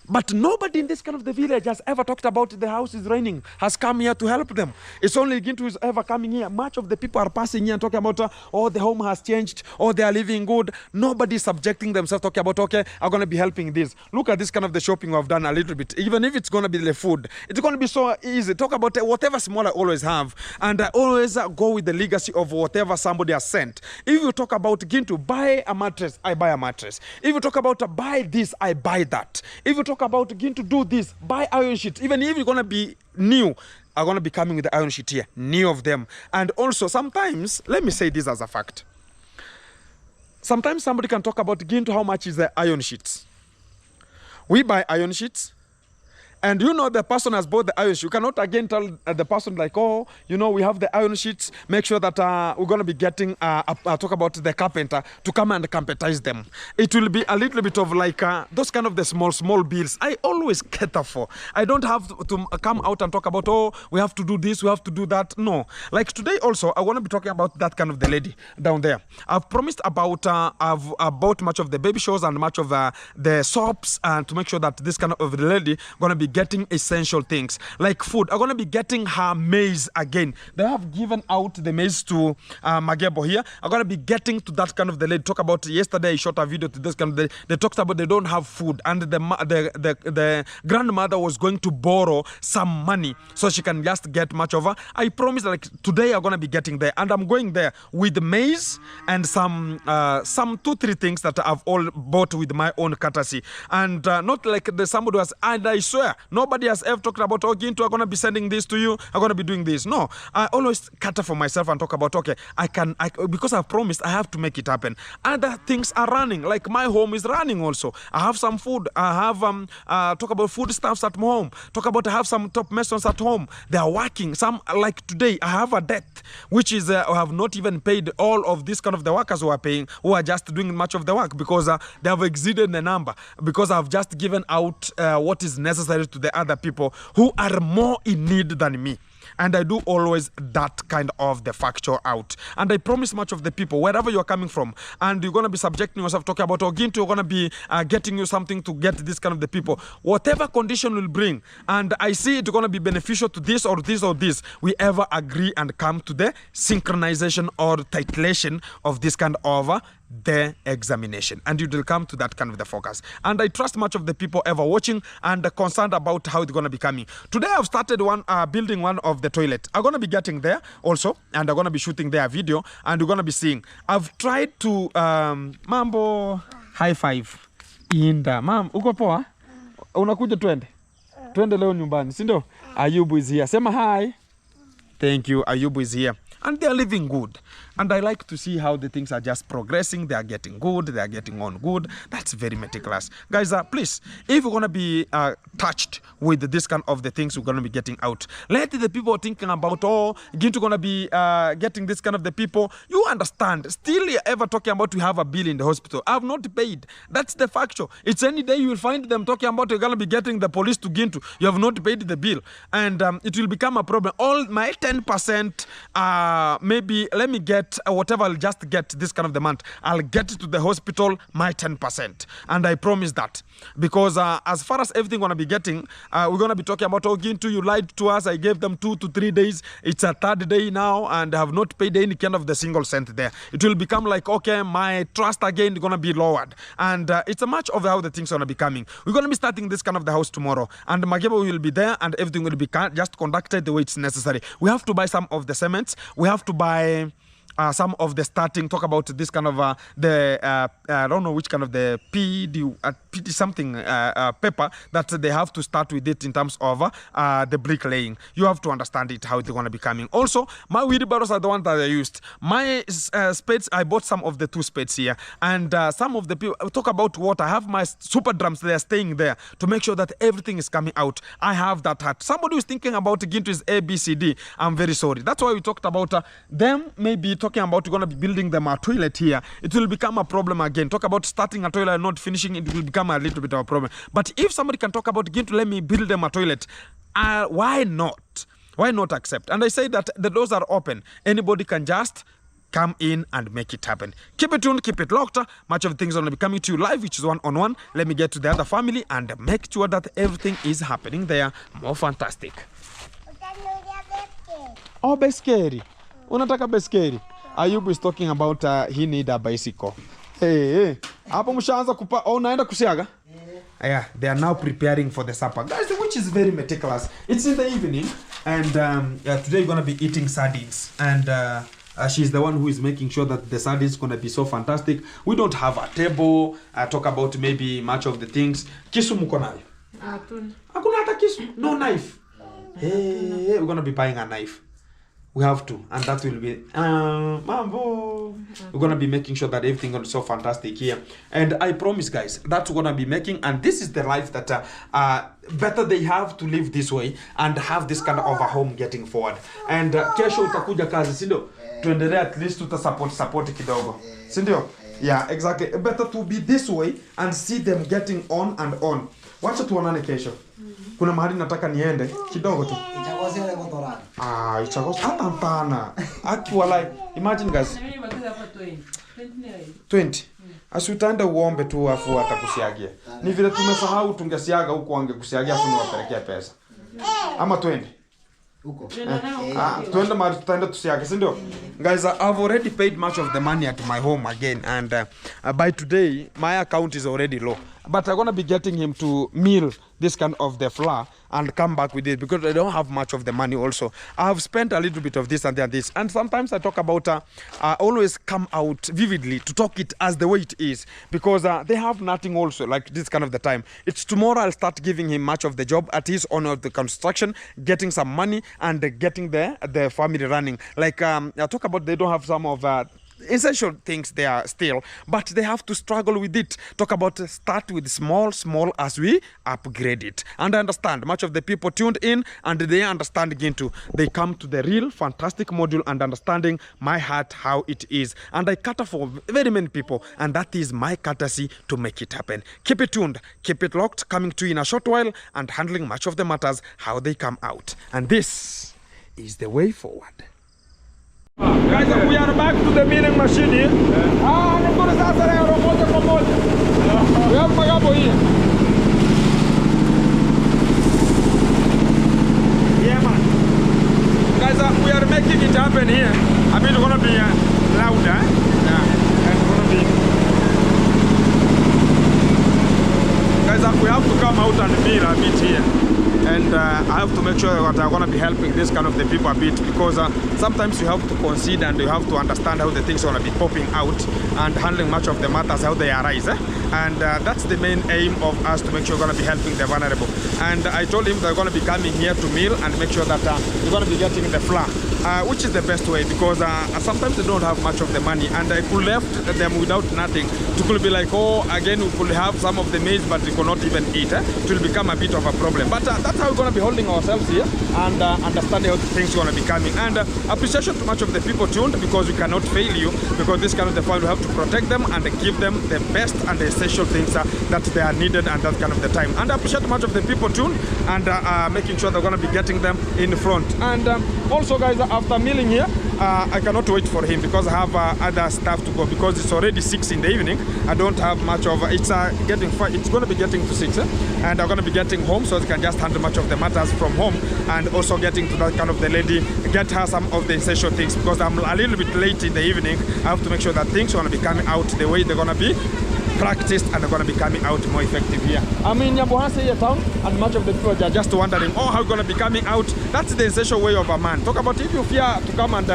But nobody in this kind of the village has ever talked about the house is raining, has come here to help them. It's only Gintu who is ever coming here. Much of the people are passing here and talking about, oh, the home has changed, oh, they are living good. Nobody is subjecting themselves, talking about, okay, I'm going to be helping this. Look at this kind of the shopping I've done a little bit. Even if it's going to be the food, it's going to be so easy. Talk about whatever small I always have. And I always go with the legacy of whatever somebody has sent. If you talk about Gintu, buy a mattress, I buy a mattress. If you talk about buy this, I buy that. If you talk about again to do this, buy iron sheets. Even if you're going to be new, I'm going to be coming with the iron sheet here, new of them. And also sometimes, let me say this as a fact. Sometimes somebody can talk about again to how much is the iron sheets. We buy iron sheets, and you know the person has bought the iron sheet. You cannot again tell the person like, oh, you know, we have the iron sheets. Make sure that we're going to be getting, talk about the carpenter to come and carpentize them. It will be a little bit of like those kind of the small bills I always cater for. I don't have to come out and talk about, oh, we have to do this, we have to do that. No. Like today also, I want to be talking about that kind of the lady down there. I've promised about, I've bought much of the baby shows and much of the soaps, and to make sure that this kind of the lady going to be getting essential things like food. I'm going to be getting her maize again. They have given out the maize to Magebo here. I'm going to be getting to that kind of the lady. Talk about yesterday, I shot a video to this kind of they talked about they don't have food, and the grandmother was going to borrow some money so she can just get much of her. I promise like today I'm going to be getting there, and I'm going there with maize and some 2-3 things that I've all bought with my own courtesy, and not like the somebody was, and I swear nobody has ever talked about, oh, Gintu, I'm going to be sending this to you, I'm going to be doing this. No, I always cater for myself and talk about, okay, because I've promised, I have to make it happen. Other things are running, like my home is running also. I have some food. I have, talk about food stuffs at home. Talk about I have some top masons at home. They are working. Some, like today, I have a debt, which is, I have not even paid all of this kind of the workers who are paying, who are just doing much of the work, because they have exceeded the number, because I've just given out what is necessary to the other people who are more in need than me. And I do always that kind of the factor out. And I promise much of the people, wherever you're coming from, and you're going to be subjecting yourself, talking about, oh, Gintu, you're going to be getting you something to get this kind of the people. Whatever condition will bring, and I see it's going to be beneficial to this or this or this, we ever agree and come to the synchronization or titillation of this kind of the examination, and you will come to that kind of the focus. And I trust much of the people ever watching and concerned about how it's going to be coming. Today I've started building one of the toilet. I'm going to be getting there also, and I'm going to be shooting their video, and you're going to be seeing. I've tried to mambo high five inda mam, uko poa? Unakuja twende leo nyumbani, si ndio? Ayubu is here. Sema hi. Thank you. Ayubu is here. and they are living good. And I like to see how the things are just progressing. They are getting good. They are getting on good. That's very meticulous. Guys, please, if we're going to be touched with this kind of the things we're going to be getting out, let the people thinking about, Gintu going to be getting this kind of the people, you understand. Still, you're ever talking about we have a bill in the hospital. I have not paid. That's the factual. It's any day you will find them talking about you're going to be getting the police to Gintu. You have not paid the bill. And it will become a problem. All my 10%, maybe let me get whatever I'll just get this kind of the month. I'll get to the hospital my 10%. And I promise that. Because as far as everything we're going to be getting, we're going to be talking about, Gintu, you lied to us. I gave them 2 to 3 days. It's a third day now and I have not paid any kind of the single cent there. It will become like, okay, my trust again is going to be lowered. And it's a match of how the things are going to be coming. We're going to be starting this kind of the house tomorrow. And Mageba will be there and everything will be just conducted the way it's necessary. We have to buy some of the cements. We have to buy some of the starting, talk about this kind of I don't know which kind of the PD something paper that they have to start with it in terms of the bricklaying. You have to understand it, how it's going to be coming. Also, my wheelbarrows are the ones that I used. My spades, I bought some of the 2 spades here. And some of the people, talk about water. I have my super drums, they are staying there to make sure that everything is coming out. I have that hat. Somebody who's thinking about Gintu's ABCD, I'm very sorry. That's why we talked about them maybe talking about going to be building them a toilet here. It will become a problem again. Talk about starting a toilet and not finishing it, will become a little bit of a problem. But if somebody can talk about Gintu, let me build them a toilet, why not? Why not accept? And I say that the doors are open. Anybody can just come in and make it happen. Keep it tuned, keep it locked. Much of the things are going to be coming to you live, which is one-on-one. Let me get to the other family and make sure that everything is happening there. More fantastic. Oh, beskeri. Unataka beskeri? Ayubu is talking about he need a bicycle. Hey. Hapo mshaanza unaenda kusiaga? Yeah, they are now preparing for the supper. Guys, which is very meticulous. It's in the evening and today we're going to be eating sardines. And she's the one who is making sure that the sardines is going to be so fantastic. We don't have a table. Talk about maybe much of the things. Kisu mko nayo? Hakuna hata kisu. No knife. Hey, we're going to be buying a knife. We have to, and that will be mambo. We're gonna be making sure that everything is so fantastic here. And I promise, guys, that's we're gonna be making. And this is the life that better they have to live this way and have this kind of a home getting forward. And kesho utakuja kazi, si ndio? Tuendelee at least support kidogo, si ndio? Yeah, exactly. Better to be this way and see them getting on and on. Wacha tuonane kesho. Kuna mahali nataka niende kidogo tu. Ichagos hata mpana. Actually, imagine guys. 20. Asutaenda uombe tu afu atakusiagia. Ni vile tumesahau tungesiaga huko angekusiagia afu niwapelekea pesa. Ama 20. Huko. Tuende mahali tutaenda tusiage, si ndio? Guys, I've already paid much of the money at my home again and by today my account is already low. But I'm going to be getting him to mill this kind of the flour and come back with it because I don't have much of the money also. I have spent a little bit of this and this. And sometimes I talk about, I always come out vividly to talk it as the way it is because they have nothing also like this kind of the time. It's tomorrow I'll start giving him much of the job at his own of the construction, getting some money and getting the family running. Like I talk about they don't have some of essential things there still, but they have to struggle with it. Talk about start with small as we upgrade it. And I understand much of the people tuned in and they understand again too. They come to the real fantastic module and understanding my heart how it is. And I cater for very many people and that is my courtesy to make it happen. Keep it tuned, keep it locked, coming to you in a short while and handling much of the matters how they come out. And this is the way forward. Guys, we are back to the milling machine here. Nukuri sasa leo moja kwa moja. We have Magabo here. Yeah, man. Guys, we are making it happen here. I mean, it's going to be louder. Yeah, it's going to be. Guys, we have to come out and mill a bit here. And I have to make sure that I'm going to be helping this kind of the people a bit because sometimes you have to consider and you have to understand how the things are going to be popping out and handling much of the matters, how they arise. And that's the main aim of us to make sure we're going to be helping the vulnerable. And I told him they're going to be coming here to mill and make sure that we're going to be getting the flour which is the best way, because sometimes they don't have much of the money, and I could left them without nothing. It could be like, oh, again we could have some of the maize, but we could not even eat. It will become a bit of a problem. But that's how we're going to be holding ourselves here and understanding how the things are going to be coming. And appreciation to much of the people tuned, because we cannot fail you, because this kind of the file we have to protect them and give them the best and the essential things that they are needed and that kind of the time. And I appreciate much of the people tuned and making sure they're going to be getting them in front. And also guys, after milling here, I cannot wait for him, because I have other stuff to go, because it's already 6 in the evening. I don't have much of it's getting it's going to be getting to 6 and I'm going to be getting home, so I can just handle much of the matters from home, and also getting to that kind of the lady, get her some of the essential things, because I'm a little bit late in the evening. I have to make sure that things are going to be coming out the way they're going to be practiced, and they're going to be coming out more effective here. I'm in Nyambohanse here town, and much of the people are just wondering, oh, how are going to be coming out? That's the essential way of a man. Talk about if you fear to come and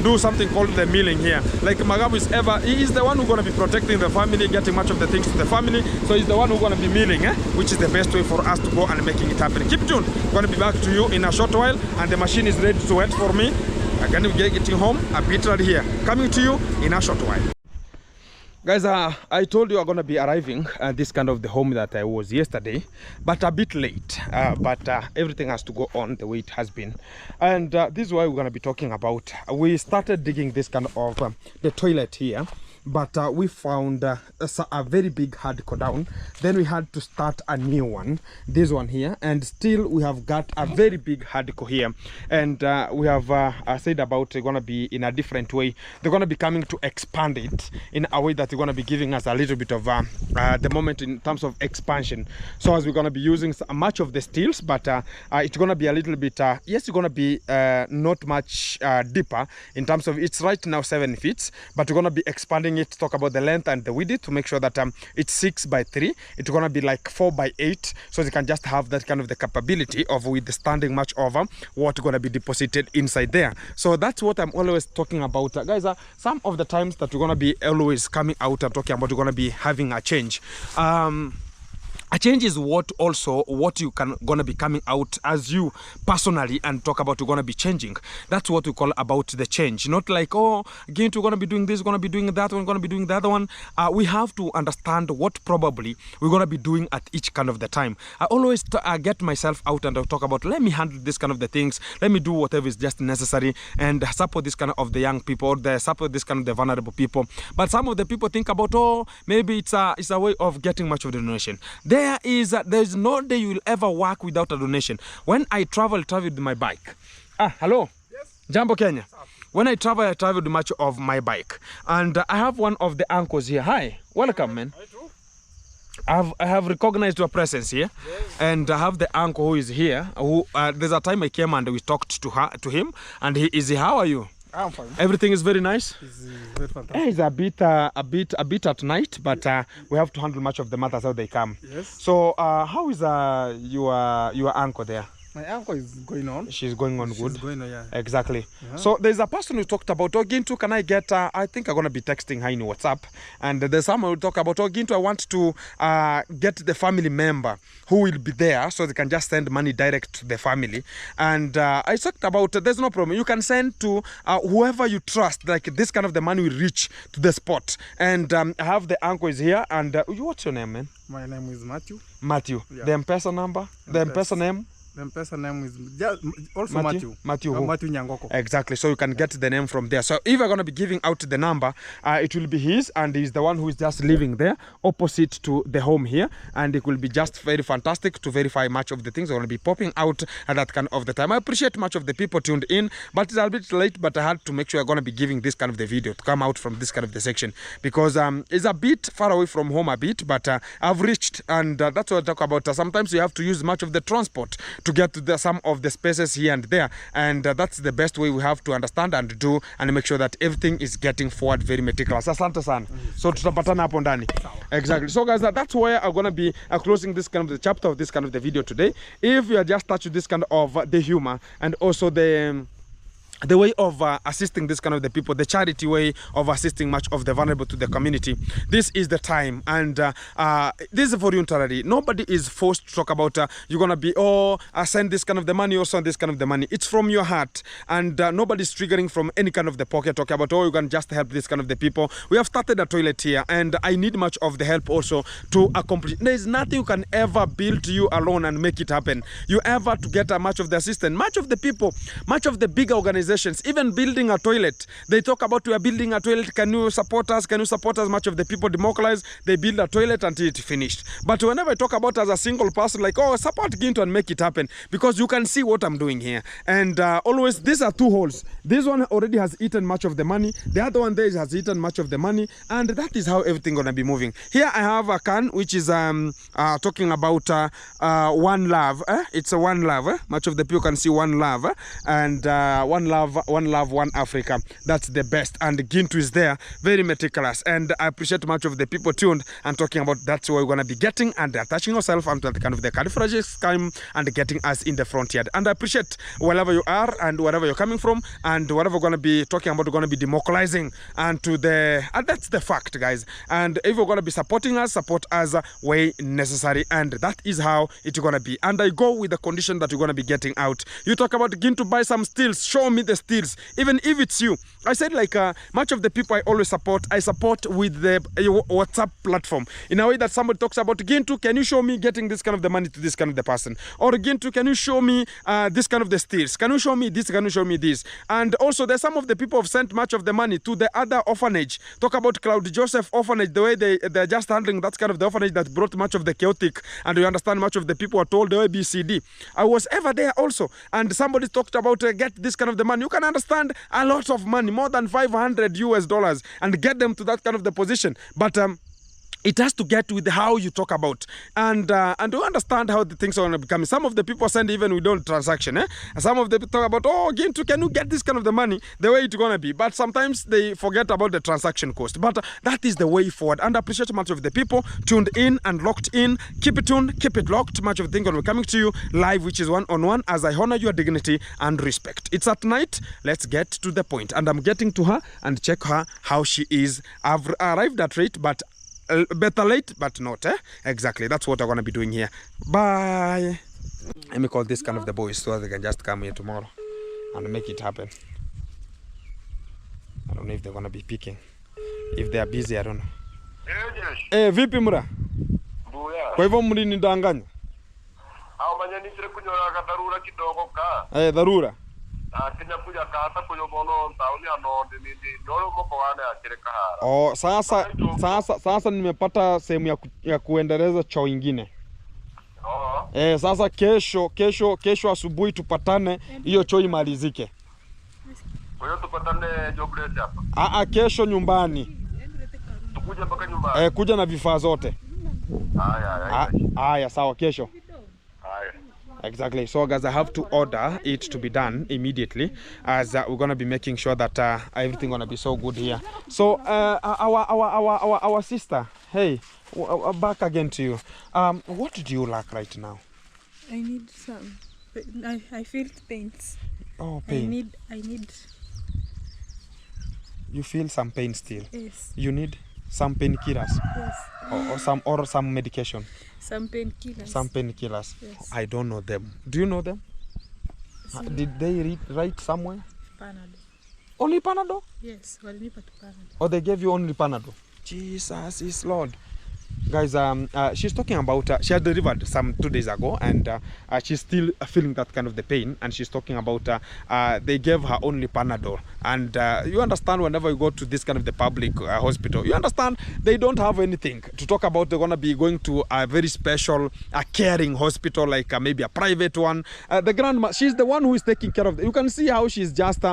do something called the milling here. Like Magabu he is the one who's going to be protecting the family, getting much of the things to the family. So he's the one who's going to be milling, which is the best way for us to go and making it happen. Keep tuned. I'm going to be back to you in a short while, and the machine is ready to wait for me. I'm going to be getting home a bit right here. Coming to you in a short while. Guys, I told you I'm going to be arriving at this kind of the home that I was yesterday, but a bit late. But everything has to go on the way it has been. And this is why we're going to be talking about. We started digging this kind of the toilet here, but we found a very big hardcore down. Then we had to start a new one, this one here, and still we have got a very big hardcore here. And we have said about they're going to be in a different way. They're going to be coming to expand it in a way that they're going to be giving us a little bit of the moment in terms of expansion. So as we're going to be using much of the steels, but it's going to be a little bit yes, it's going to be not much deeper in terms of, it's right now 7 feet, but we're going to be expanding it to talk about the length and the width to make sure that it's 6 by 3. It's going to be like 4 by 8, so they can just have that kind of the capability of withstanding much of what's going to be deposited inside there. So that's what I'm always talking about, guys. Some of the times that we're going to be always coming out and talking about, we're going to be having a change. A change is what you gonna be coming out as you personally and talk about you're gonna be changing. That's what we call about the change. Not like, oh, again, we're gonna be doing this, we're gonna be doing that one, we're gonna be doing the other one. We have to understand what probably we're gonna be doing at each kind of the time. I always get myself out and I talk about, let me handle this kind of the things, let me do whatever is just necessary and support this kind of the young people, or support this kind of the vulnerable people. But some of the people think about, oh, maybe it's a way of getting much of the donation. There's no day you will ever work without a donation. When I travel with my bike. Hello. Yes. Jambo Kenya. When I travel with much of my bike, and I have one of the uncles here. Hi, welcome, man. I have recognized your presence here. Yes. And I have the uncle who is here. Who there's a time I came and we talked to him, and he is. How are you? I'm fine. Everything is very nice. It's very fantastic. It's a bit at night, but we have to handle much of the matters how they come. Yes. So how is your uncle there? My uncle is going on. She's going on good. She's going on, yeah. Exactly. Yeah. So there's a person who talked about, oh, Gintu, can I get, I think I'm going to be texting her in WhatsApp. And there's someone who talk about, oh, Gintu, I want to get the family member who will be there so they can just send money direct to the family. And I talked about, there's no problem. You can send to whoever you trust, like this kind of the money will reach to the spot. And I have the uncle is here. And what's your name, man? My name is Matthew. Matthew. Yeah. The M-Pesa number? The M-Pesa name? The person name is also Matthew Nyangoko. Exactly. So you can get the name from there. So if we're going to be giving out the number, it will be his, and he's the one who is just living there opposite to the home here, and it will be just very fantastic to verify much of the things are going to be popping out at that kind of the time. I appreciate much of the people tuned in, but it's a bit late, but I had to make sure I'm going to be giving this kind of the video to come out from this kind of the section, because it's a bit far away from home a bit, but I've reached, and that's what I talk about. Sometimes you have to use much of the transport to get to some of the spaces here and there, and that's the best way we have to understand and do and make sure that everything is getting forward very meticulous. Asante sana. So tutapatana hapo ndani. Exactly. So guys, that's where I'm going to be closing this kind of the chapter of this kind of the video today. If you are just touched with this kind of the humor and also the the way of assisting this kind of the people, the charity way of assisting much of the vulnerable to the community. This is the time, and this is voluntary. Nobody is forced to talk about you're gonna be send this kind of the money or send this kind of the money. It's from your heart, and nobody's triggering from any kind of the pocket talking about you can just help this kind of the people. We have started a toilet here, and I need much of the help also to accomplish. There is nothing you can ever build you alone and make it happen. You ever to get much of the assistance, much of the people, much of the bigger organizations. Even building a toilet, they talk about we are building a toilet, can you support us, can you support us? Much of the people democratize, they build a toilet until it's finished. But whenever I talk about as a single person, like, oh, support Ginto and make it happen, because you can see what I'm doing here. And always, these are 2 holes. This one already has eaten much of the money, the other one there has eaten much of the money, and that is how everything gonna be moving. Here I have a can which is talking about one love. It's a one love. Much of the people can see one love, and one love, one Africa. That's the best. And Gintu is there, very meticulous, and I appreciate much of the people tuned and talking about that's what we're going to be getting and attaching ourselves onto the kind of the Califrage scheme and getting us in the frontier. And I appreciate wherever you are and wherever you're coming from and whatever we're going to be talking about, we're going to be democratizing and to the, and that's the fact, guys. And if you're going to be supporting us, support us way necessary, and that is how it's going to be. And I go with the condition that you're going to be getting out. You talk about Gintu buy some steels, show me the steals, even if it's you. I said like much of the people I always support, I support with the WhatsApp platform in a way that somebody talks about Gintu, can you show me getting this kind of the money to this kind of the person, or Gintu, can you show me this kind of the steals, can you show me this, can you show me this. And also there's some of the people have sent much of the money to the other orphanage. Talk about Cloud Joseph orphanage, the way they're just handling that kind of the orphanage that brought much of the chaotic, and you understand much of the people are told the ABCD. I was ever there also, and somebody talked about get this kind of the money. You can understand a lot of money, more than $500 and get them to that kind of the position. But it has to get with how you talk about and to understand how the things are going to become. Some of the people send even without transaction. Some of them talk about, oh, Gintu, can you get this kind of the money the way it's going to be? But sometimes they forget about the transaction cost. But that is the way forward. And I appreciate much of the people tuned in and locked in. Keep it tuned, keep it locked. Much of the things will be coming to you live, which is one-on-one, as I honor your dignity and respect. It's at night. Let's get to the point. And I'm getting to her and check her how she is. I've arrived at rate, but better late but not exactly. That's what I'm going to be doing here. Bye. Let me call this kind of the boys so they can just come here tomorrow and make it happen. I don't know if they're going to be picking. If they are busy, I don't know. Vipi mura? Kwa hivyo mlinidanganya? Au manyanitire kunyora dharura kidogo ka. Dharura. Kenya kuja kata kuyobono ntauni anonde nindi nolo moko wane akire kahara. Oh, sasa nimepata sehemu ya kuendeleza choo ingine. Sasa kesho asubuhi tupatane hiyo choo imalizike. Kwa hiyo tupatane jobless hapa. Kesho nyumbani. Tukuje mpaka nyumbani. Kuja na vifaa zote. Haya, sawa kesho. Exactly. So guys, I have to order it to be done immediately, as we're gonna be making sure that everything gonna be so good here. So our sister, hey, back again to you. What do you lack right now? I need some. I feel pains. Oh, pain. I need. You feel some pain still? Yes. You need some painkillers? Yes. Or some medication? Some painkillers. Some painkillers. Yes. I don't know them. Do you know them? Did they write somewhere? Panadol. Only Panadol? Yes, walinipa tu Panadol. Or they gave you only Panadol? Jesus is Lord. Guys, she's talking about, she had delivered some 2 days ago, and she's still feeling that kind of the pain, and she's talking about they gave her only Panadol. And you understand, whenever you go to this kind of the public hospital, you understand they don't have anything to talk about. They're gonna be going to a very special caring hospital, like maybe a private one. The grandma, she's the one who is taking care of them. You can see how she's just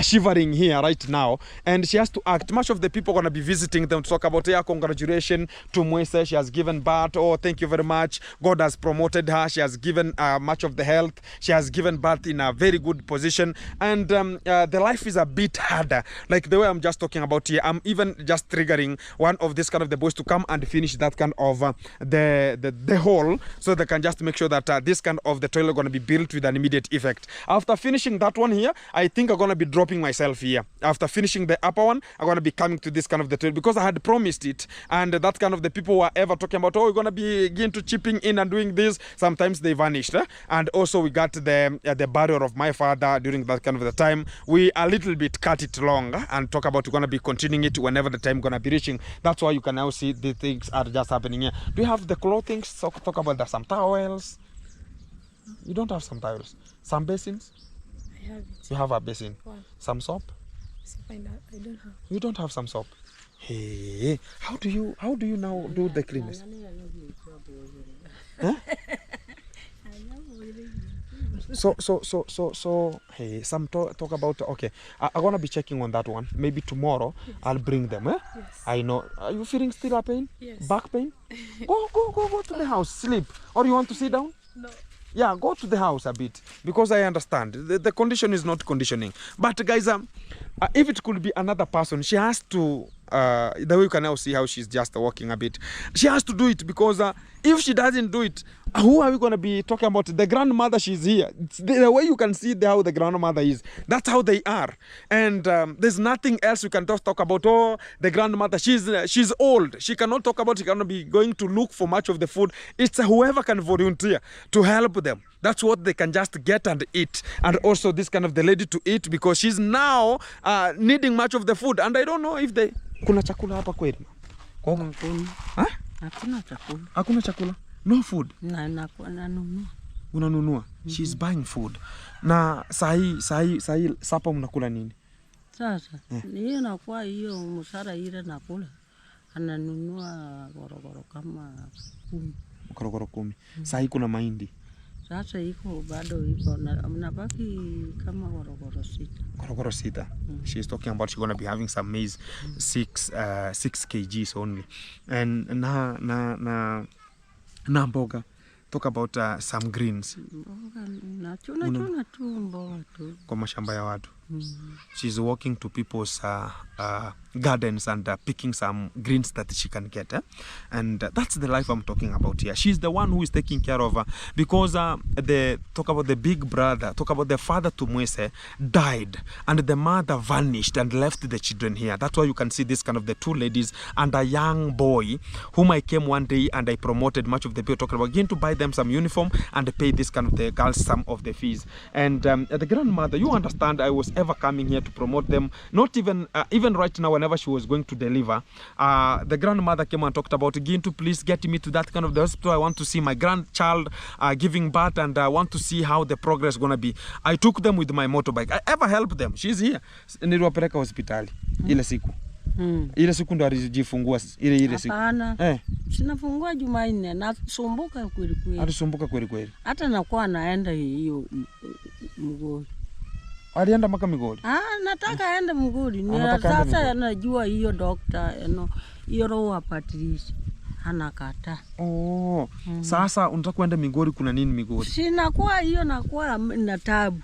shivering here right now, and she has to act. Much of the people are gonna be visiting them to talk about, yeah, congratulations to Moise, say she has given birth. Oh, thank you very much. God has promoted her. She has given much of the health. She has given birth in a very good position. And the life is a bit harder. Like the way I'm just talking about here, I'm even just triggering one of this kind of the boys to come and finish that kind of the hole, so they can just make sure that this kind of the toilet going to be built with an immediate effect. After finishing that one here, I think I'm going to be dropping myself here. After finishing the upper one, I'm going to be coming to this kind of the toilet because I had promised it. And that kind of the people who are ever talking about, oh, we're going to begin to chipping in and doing this, sometimes they vanished. And also we got the barrier of my father during that kind of the time. We a little bit cut it long and talk about we're going to be continuing it whenever the time going to be reaching. That's why you can now see the things are just happening here. Do you have the clothing? So talk about that. Some towels. You don't have some towels. Some basins? I have it. You have a basin. One. Some soap? Soap I don't have. You don't have some soap. Hey, how do you now do the cleanliness? Huh? So hey, some talk about, okay, I'm gonna be checking on that one. Maybe tomorrow I'll bring them. Yes. I know. Are you feeling still a pain? Yes. Back pain? Go to the house, sleep. Or you want to sit down? No. Yeah, go to the house a bit, because I understand the condition is not conditioning. But guys, if it could be another person, she has to, the way you can now see how she's just walking a bit, she has to do it, because if she doesn't do it, who are we going to be talking about? The grandmother, she's here. It's the way you can see how the grandmother is, that's how they are. And there's nothing else you can just talk about. Oh, the grandmother, she's old. She cannot talk about, she cannot be going to look for much of the food. It's whoever can volunteer to help them. That's what they can just get and eat. And also this kind of the lady to eat, because she's now needing much of the food. And I don't know if they... Kuna chakula hapa kweli? Hakuna chakula. Hakuna chakula? No food? Nanunua. Unanunua? She's buying food. Na sahi sapa mnakula nini? Sasa, hiyo nakuwa hiyo msara ile nakula. Ananunua gorogoro kama 10. Gorogoro 10. Sahi kuna mahindi. Sasa iko bado iko mnabaki kama gorogoro 6. Gorogoro 6. She's talking about she's going to be having some maize, 6 kgs only. And na mboga. Talk about some greens. Mboga na chuna tu mboga tu. Kwa mashamba ya watu. She's walking to people's gardens and picking some greens that she can get. And that's the life I'm talking about here. She's the one who is taking care of her, because talk about the big brother, talk about the father to Mwese died, and the mother vanished and left the children here. That's why you can see this kind of the 2 ladies and a young boy whom I came one day and I promoted much of the people talking about, going to buy them some uniform and pay this kind of the girls some of the fees. And the grandmother, you understand, I was ever coming here to promote them. Not even right now, whenever she was going to deliver, the grandmother came and talked about, Gintu, please get me to that kind of the hospital. I want to see my grandchild giving birth, and I want to see how the progress is going to be. I took them with my motorbike. I ever helped them. She's here. Niliwapeleka hospitali ile siku. Ile siku ndo alijifungua ile siku. Hapana. Sinafungua Jumanne, nasumbuka kweli kweli. Alisumbuka kweli kweli. Hata nakuwa naenda hiyo Mgori. Alienda mpaka Migori? Nataka aende Mgori. Sasa najua hiyo doctor, hiyo roho Patricia anakata. Oh. Sasa unataka kwenda Migori, kuna nini Migori? Sinakuwa hiyo nakuwa na tabu.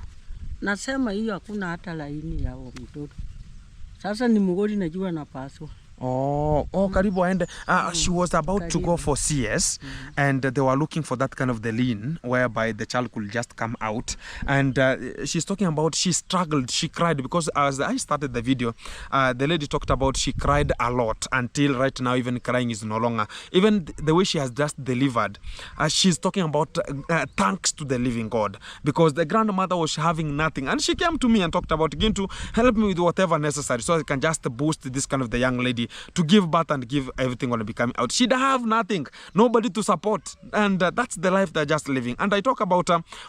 Nasema hiyo hakuna hata laini ya mtoto. Sasa ni Mgori najua napaswa. Karibu aende. She was about to go for CS, and they were looking for that kind of the lean whereby the child could just come out. And she's talking about she struggled, she cried, because as I started the video, the lady talked about she cried a lot until right now even crying is no longer. Even the way she has just delivered, she's talking about thanks to the living God, because the grandmother was having nothing, and she came to me and talked about going to help me with whatever necessary so I can just boost this kind of the young lady to give birth and give everything going to be coming out. She'd have nothing, nobody to support, and that's the life they're just living. And I talk about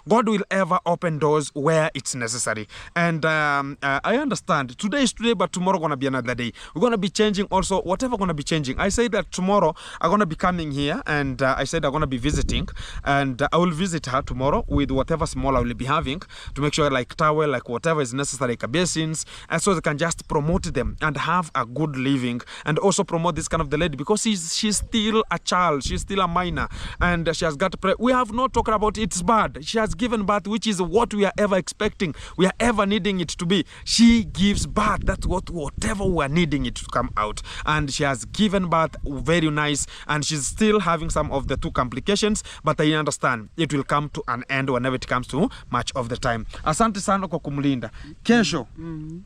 God will ever open doors where it's necessary. And I understand today is today, but tomorrow going to be another day. We're going to be changing also, whatever going to be changing. I say that tomorrow I'm going to be coming here, and I said I'm going to be visiting, and I will visit her tomorrow with whatever small I will be having to make sure like towel, like whatever is necessary, like basins, and so they can just promote them and have a good living and also promote this kind of the lady, because she's still a child, she's still a minor, and she has got we have not talked about it's bad. She has given birth, which is what we are ever expecting, we are ever needing it to be. She gives birth, that's whatever we are needing it to come out, and she has given birth very nice, and she's still having some of the two complications, but I understand it will come to an end whenever it comes to much of the time. Asante sana kwa kumlinda. Kesho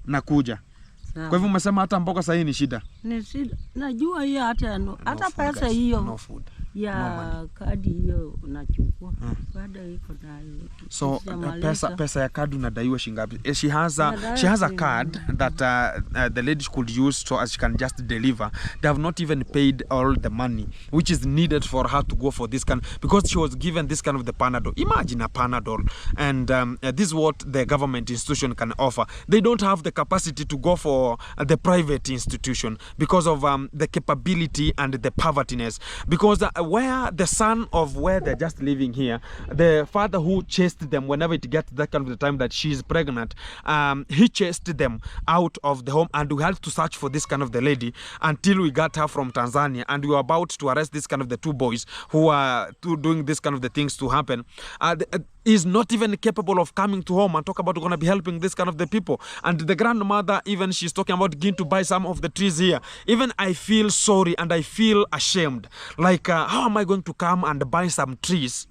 nakuja. Kwa hivyo umesema hata mboga sasa ni shida. Ni shida. Najua hiyo hata pesa hiyo. No food. Ya kadi hiyo unachukua. Baada iko nayo. So pesa ya kadi unadaiwa shingapi? She has a card that the lady could use so as she can just deliver. They have not even paid all the money which is needed for her to go for this kind, because she was given this kind of the Panadol. Imagine a Panadol, and this is what the government institution can offer. They don't have the capacity to go for the private institution because of the capability and the povertiness, because where the son of where they're just living here, the father who chased them whenever it gets that kind of the time that she's pregnant, he chased them out of the home, and we had to search for this kind of the lady until we got her from Tanzania, and we were about to arrest this kind of the two boys who are doing this kind of the things to happen. Is not even capable of coming to home and talk about gonna be helping this kind of the people. And the grandmother, even she's talking about going to buy some of the trees here. Even I feel sorry and I feel ashamed. Like, how am I going to come and buy some trees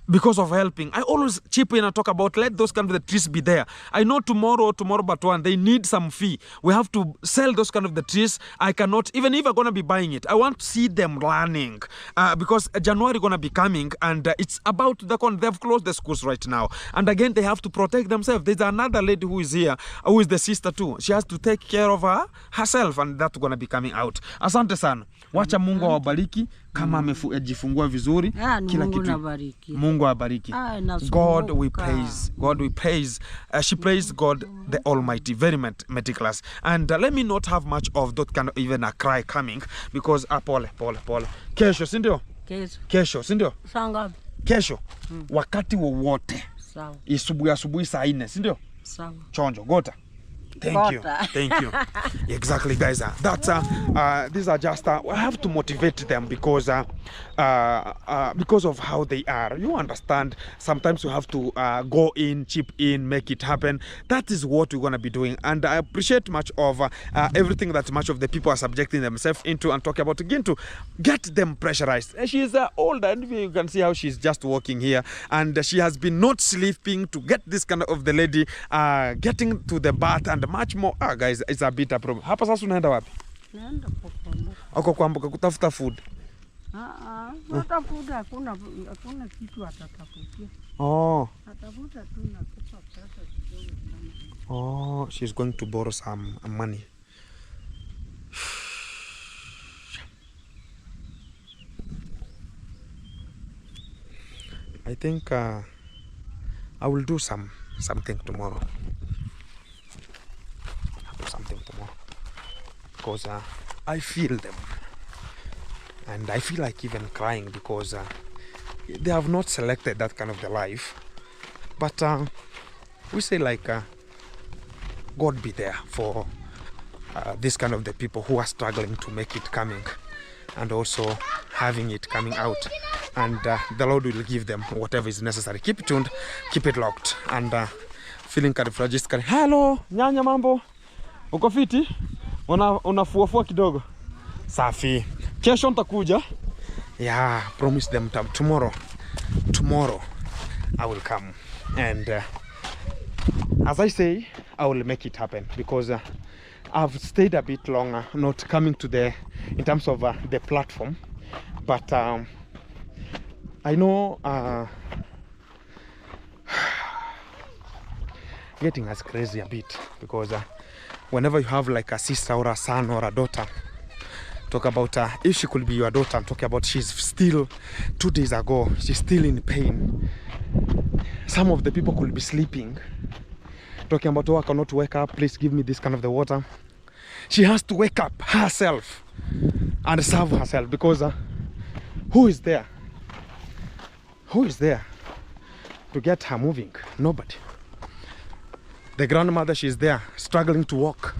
because of helping? I always chip in and talk about let those kind of the trees be there. I know tomorrow but one, they need some fee. We have to sell those kind of the trees. I cannot, even if I'm going to be buying it, I want to see them learning, because January going to be coming, and it's about they've closed the schools right now. And again, they have to protect themselves. There's another lady who is here, who is the sister too. She has to take care of herself, and that's going to be coming out. Asante sana. Wacha Mungu awabariki. Kama amejifungua vizuri, kila kitu Mungu abariki. God we praise. She praised God the Almighty, very meticulous. And let me not have much of that kind of even a cry coming, because pole. Kesho, si ndio? Kesho, si ndio? Sanga. Kesho, wakati wowote. Sawa. Asubuhi saa 4, si ndio? Sawa. Chonjo, gota. Thank you. Exactly, guys. These are just I have to motivate them because of how they are. You understand? Sometimes you have to go in, chip in, make it happen. That is what we're gonna be doing, and I appreciate much of everything that much of the people are subjecting themselves into and talking about again to get them pressurized. She's older, and you can see how she's just walking here, and she has been not sleeping to get this kind of the lady getting to the bath and much more. Guys, it's a bit a problem. Hapa sasa unaenda wapi? Naenda kukomboka. Uko kwamboka kutafuta food. Atafuta hakuna kitu atatafutia. Atafuta tu na kupa pesa kidogo. She's going to borrow some money. I think I will do something tomorrow. Because I feel them, and I feel like even crying because they have not selected that kind of the life, but we say like God be there for this kind of the people who are struggling to make it coming, and also having it coming out, and the Lord will give them whatever is necessary. Keep it tuned, keep it locked, and feeling cardiologist. Hello nyanya, mambo, uko fiti? Unafuafua kidogo? Safi. Kesho nitakuja. Yeah, promise them tomorrow I will come, and as I say, I will make it happen, because I've stayed a bit longer not coming to in terms of the platform, but I know getting as crazy a bit, because whenever you have like a sister or a son or a daughter, talk about if she could be your daughter, I'm talking about she's still 2 days ago, she's still in pain. Some of the people could be sleeping, talking about, I cannot wake up, please give me this kind of the water. She has to wake up herself and serve herself, because who is there to get her moving? Nobody. The grandmother, she's there struggling to walk.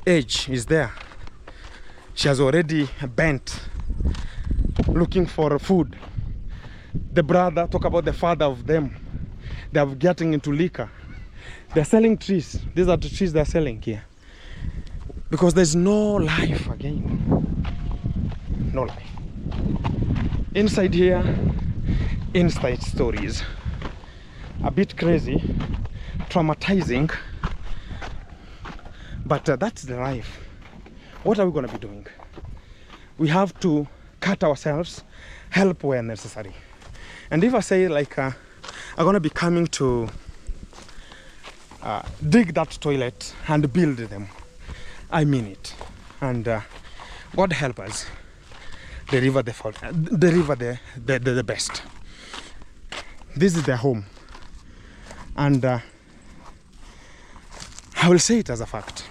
Age is there. She has already bent looking for food. The brother, talk about the father of them. They are getting into liquor. They're selling trees. These are the trees they're selling here. Because there's no life again. No life. Inside here, inside stories. A bit crazy, traumatizing, but that's the life. What are we going to be doing? We have to cut ourselves, help where necessary. And if I say like I'm going to be coming to dig that toilet and build them, I mean it. And God help us deliver the best. This is their home. And I will say it as a fact.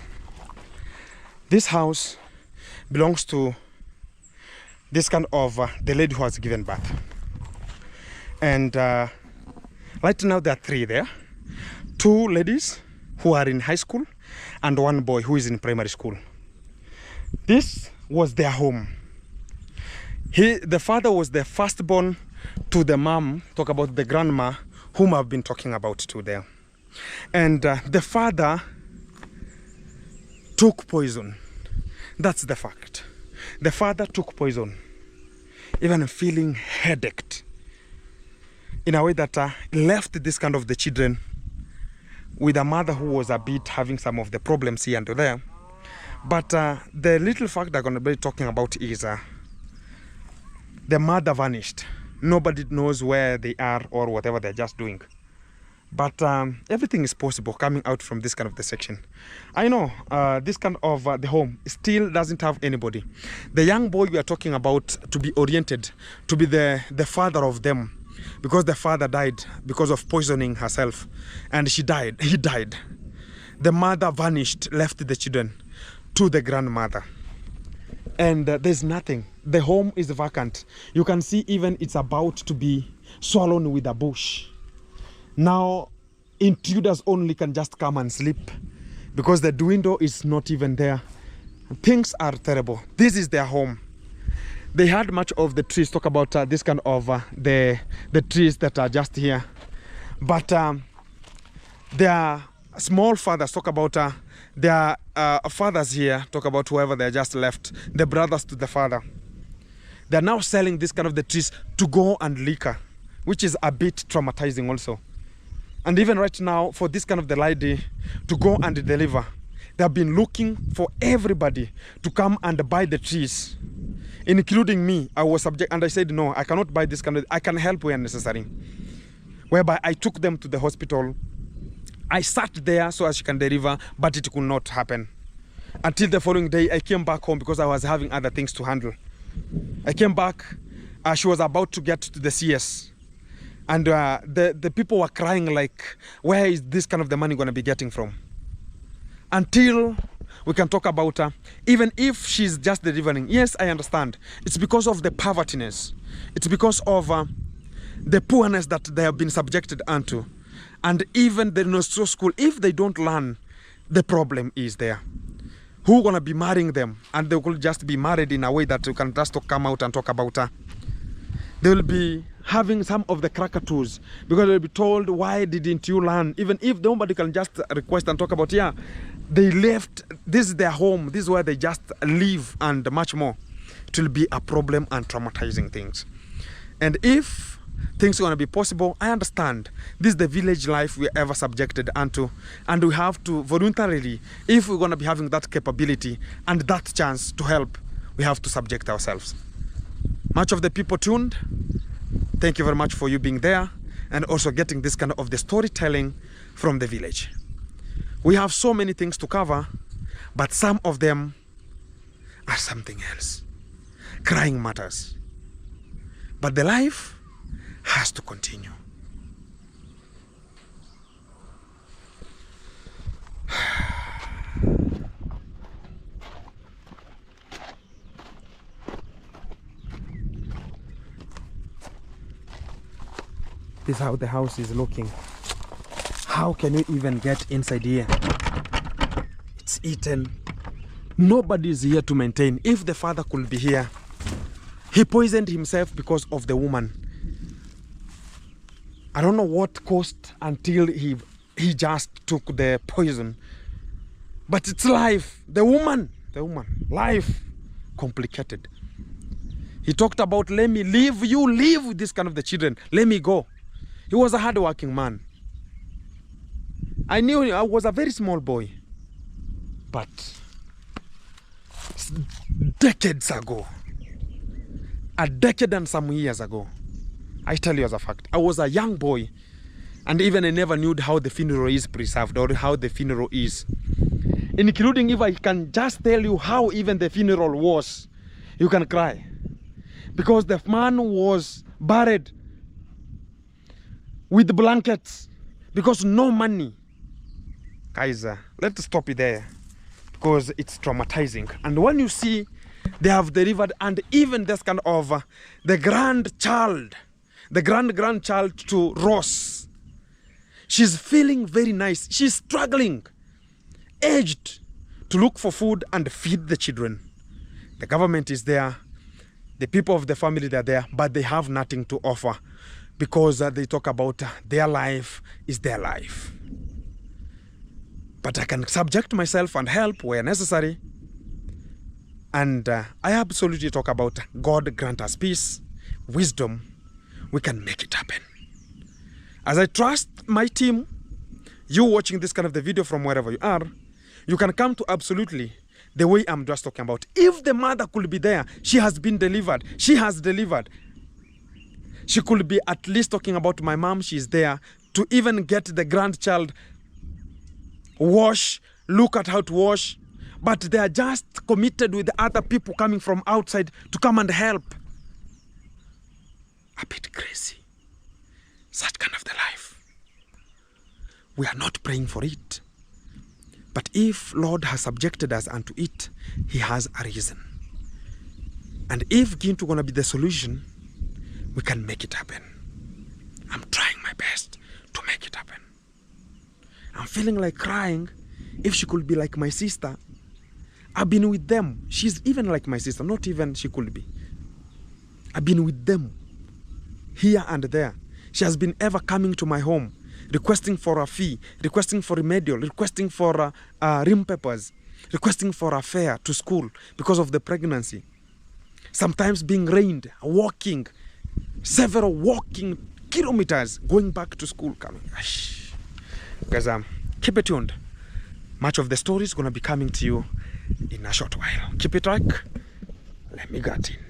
This house belongs to this kind of the lady who has given birth. And right now there are 3 there. 2 ladies who are in high school and 1 boy who is in primary school. This was their home. The father was the firstborn to the mom, talk about the grandma, whom I've been talking about to there. And the father took poison. That's the fact. The father took poison, even feeling headache, in a way that left this kind of the children with a mother who was a bit having some of the problems here and there. But the little fact I'm going to be talking about is the mother vanished. Nobody knows where they are or whatever they're just doing. But everything is possible coming out from this kind of the section. I know this kind of the home still doesn't have anybody. The young boy we are talking about to be oriented to be the father of them, because the father died because of poisoning herself, and he died. The mother vanished, left the children to the grandmother, and there's nothing. The home is vacant. You can see even it's about to be swallowed with a bush. Now intruders only can just come and sleep because the window is not even there. Things are terrible. This is their home. They had much of the trees, talk about this kind of the trees that are just here, but their small fathers, talk about their fathers here, talk about whoever they just left, the brothers to the father. They're now selling this kind of the trees to go and liquor, which is a bit traumatizing also. And even right now, for this kind of the lady to go and deliver, they have been looking for everybody to come and buy the trees, including me. I was subject, and I said, no, I cannot buy this kind of, I can help where necessary. Whereby I took them to the hospital. I sat there so as she can deliver, but it could not happen. Until the following day, I came back home because I was having other things to handle. I came back, she was about to get to the CS. And the people were crying like, where is this kind of the money going to be getting from? Until we can talk about her, even if she's just delivering. Yes, I understand. It's because of the povertiness. It's because of the poorness that they have been subjected unto. And even the nursery school, if they don't learn, the problem is there. Who gonna be marrying them? And they will just be married in a way that you can just come out and talk about her. They will be having some of the crackatoos because they'll be told, why didn't you learn? Even if nobody can just request and talk about, yeah, they left, this is their home, this is where they just live, and much more. It will be a problem and traumatizing things. And if things are going to be possible, I understand this is the village life we're ever subjected unto, and we have to voluntarily, if we're going to be having that capability and that chance to help, we have to subject ourselves. Much of the people tuned, thank you very much for you being there and also getting this kind of the storytelling from the village. We have so many things to cover, but some of them are something else. Crying matters. But the life has to continue. This is how the house is looking. How can you even get inside here? It's eaten Nobody is here to maintain. If the father could be here, he poisoned himself because of the woman. I don't know what caused until he just took the poison. But it's life. The woman, life complicated. He talked about, let me leave you, live with this kind of the children. Let me go. He was a hard-working man. I knew I was a very small boy. But decades ago, a decade and some years ago, I tell you as a fact, I was a young boy, and even I never knew how the funeral is preserved or how the funeral is. Including if I can just tell you how even the funeral was, you can cry. Because the man was buried with blankets because no money. Guys, let's stop it there because it's traumatizing. And when you see they have delivered, and even this kind of the grandchild to Ross, she's feeling very nice. She's struggling, aged, to look for food and feed the children. The government is there. The people of the family, they're there, but they have nothing to offer because they talk about their life is their life. But I can subject myself and help where necessary. And I absolutely talk about God grant us peace, wisdom. We can make it happen. As I trust my team, you watching this kind of the video from wherever you are, you can come to absolutely the way I'm just talking about. If the mother could be there, she has been delivered. She has delivered. She could be at least talking about my mom. She's there to even get the grandchild wash, look at how to wash. But they are just committed with the other people coming from outside to come and help. A bit crazy. Such kind of the life. We are not praying for it. But if Lord has subjected us unto it, he has a reason. And if Gintu gonna be the solution, we can make it happen. I'm trying my best to make it happen. I'm feeling like crying. If she could be like my sister, I've been with them. She's even like my sister, not even she could be. I've been with them, here and there. She has been ever coming to my home, requesting for a fee, requesting for remedial, requesting for rim papers, requesting for a fare to school because of the pregnancy. Sometimes being rained, walking, several walking kilometers, going back to school, coming. Guys, keep it tuned. Much of the story is going to be coming to you in a short while. Keep it like. Let me get in.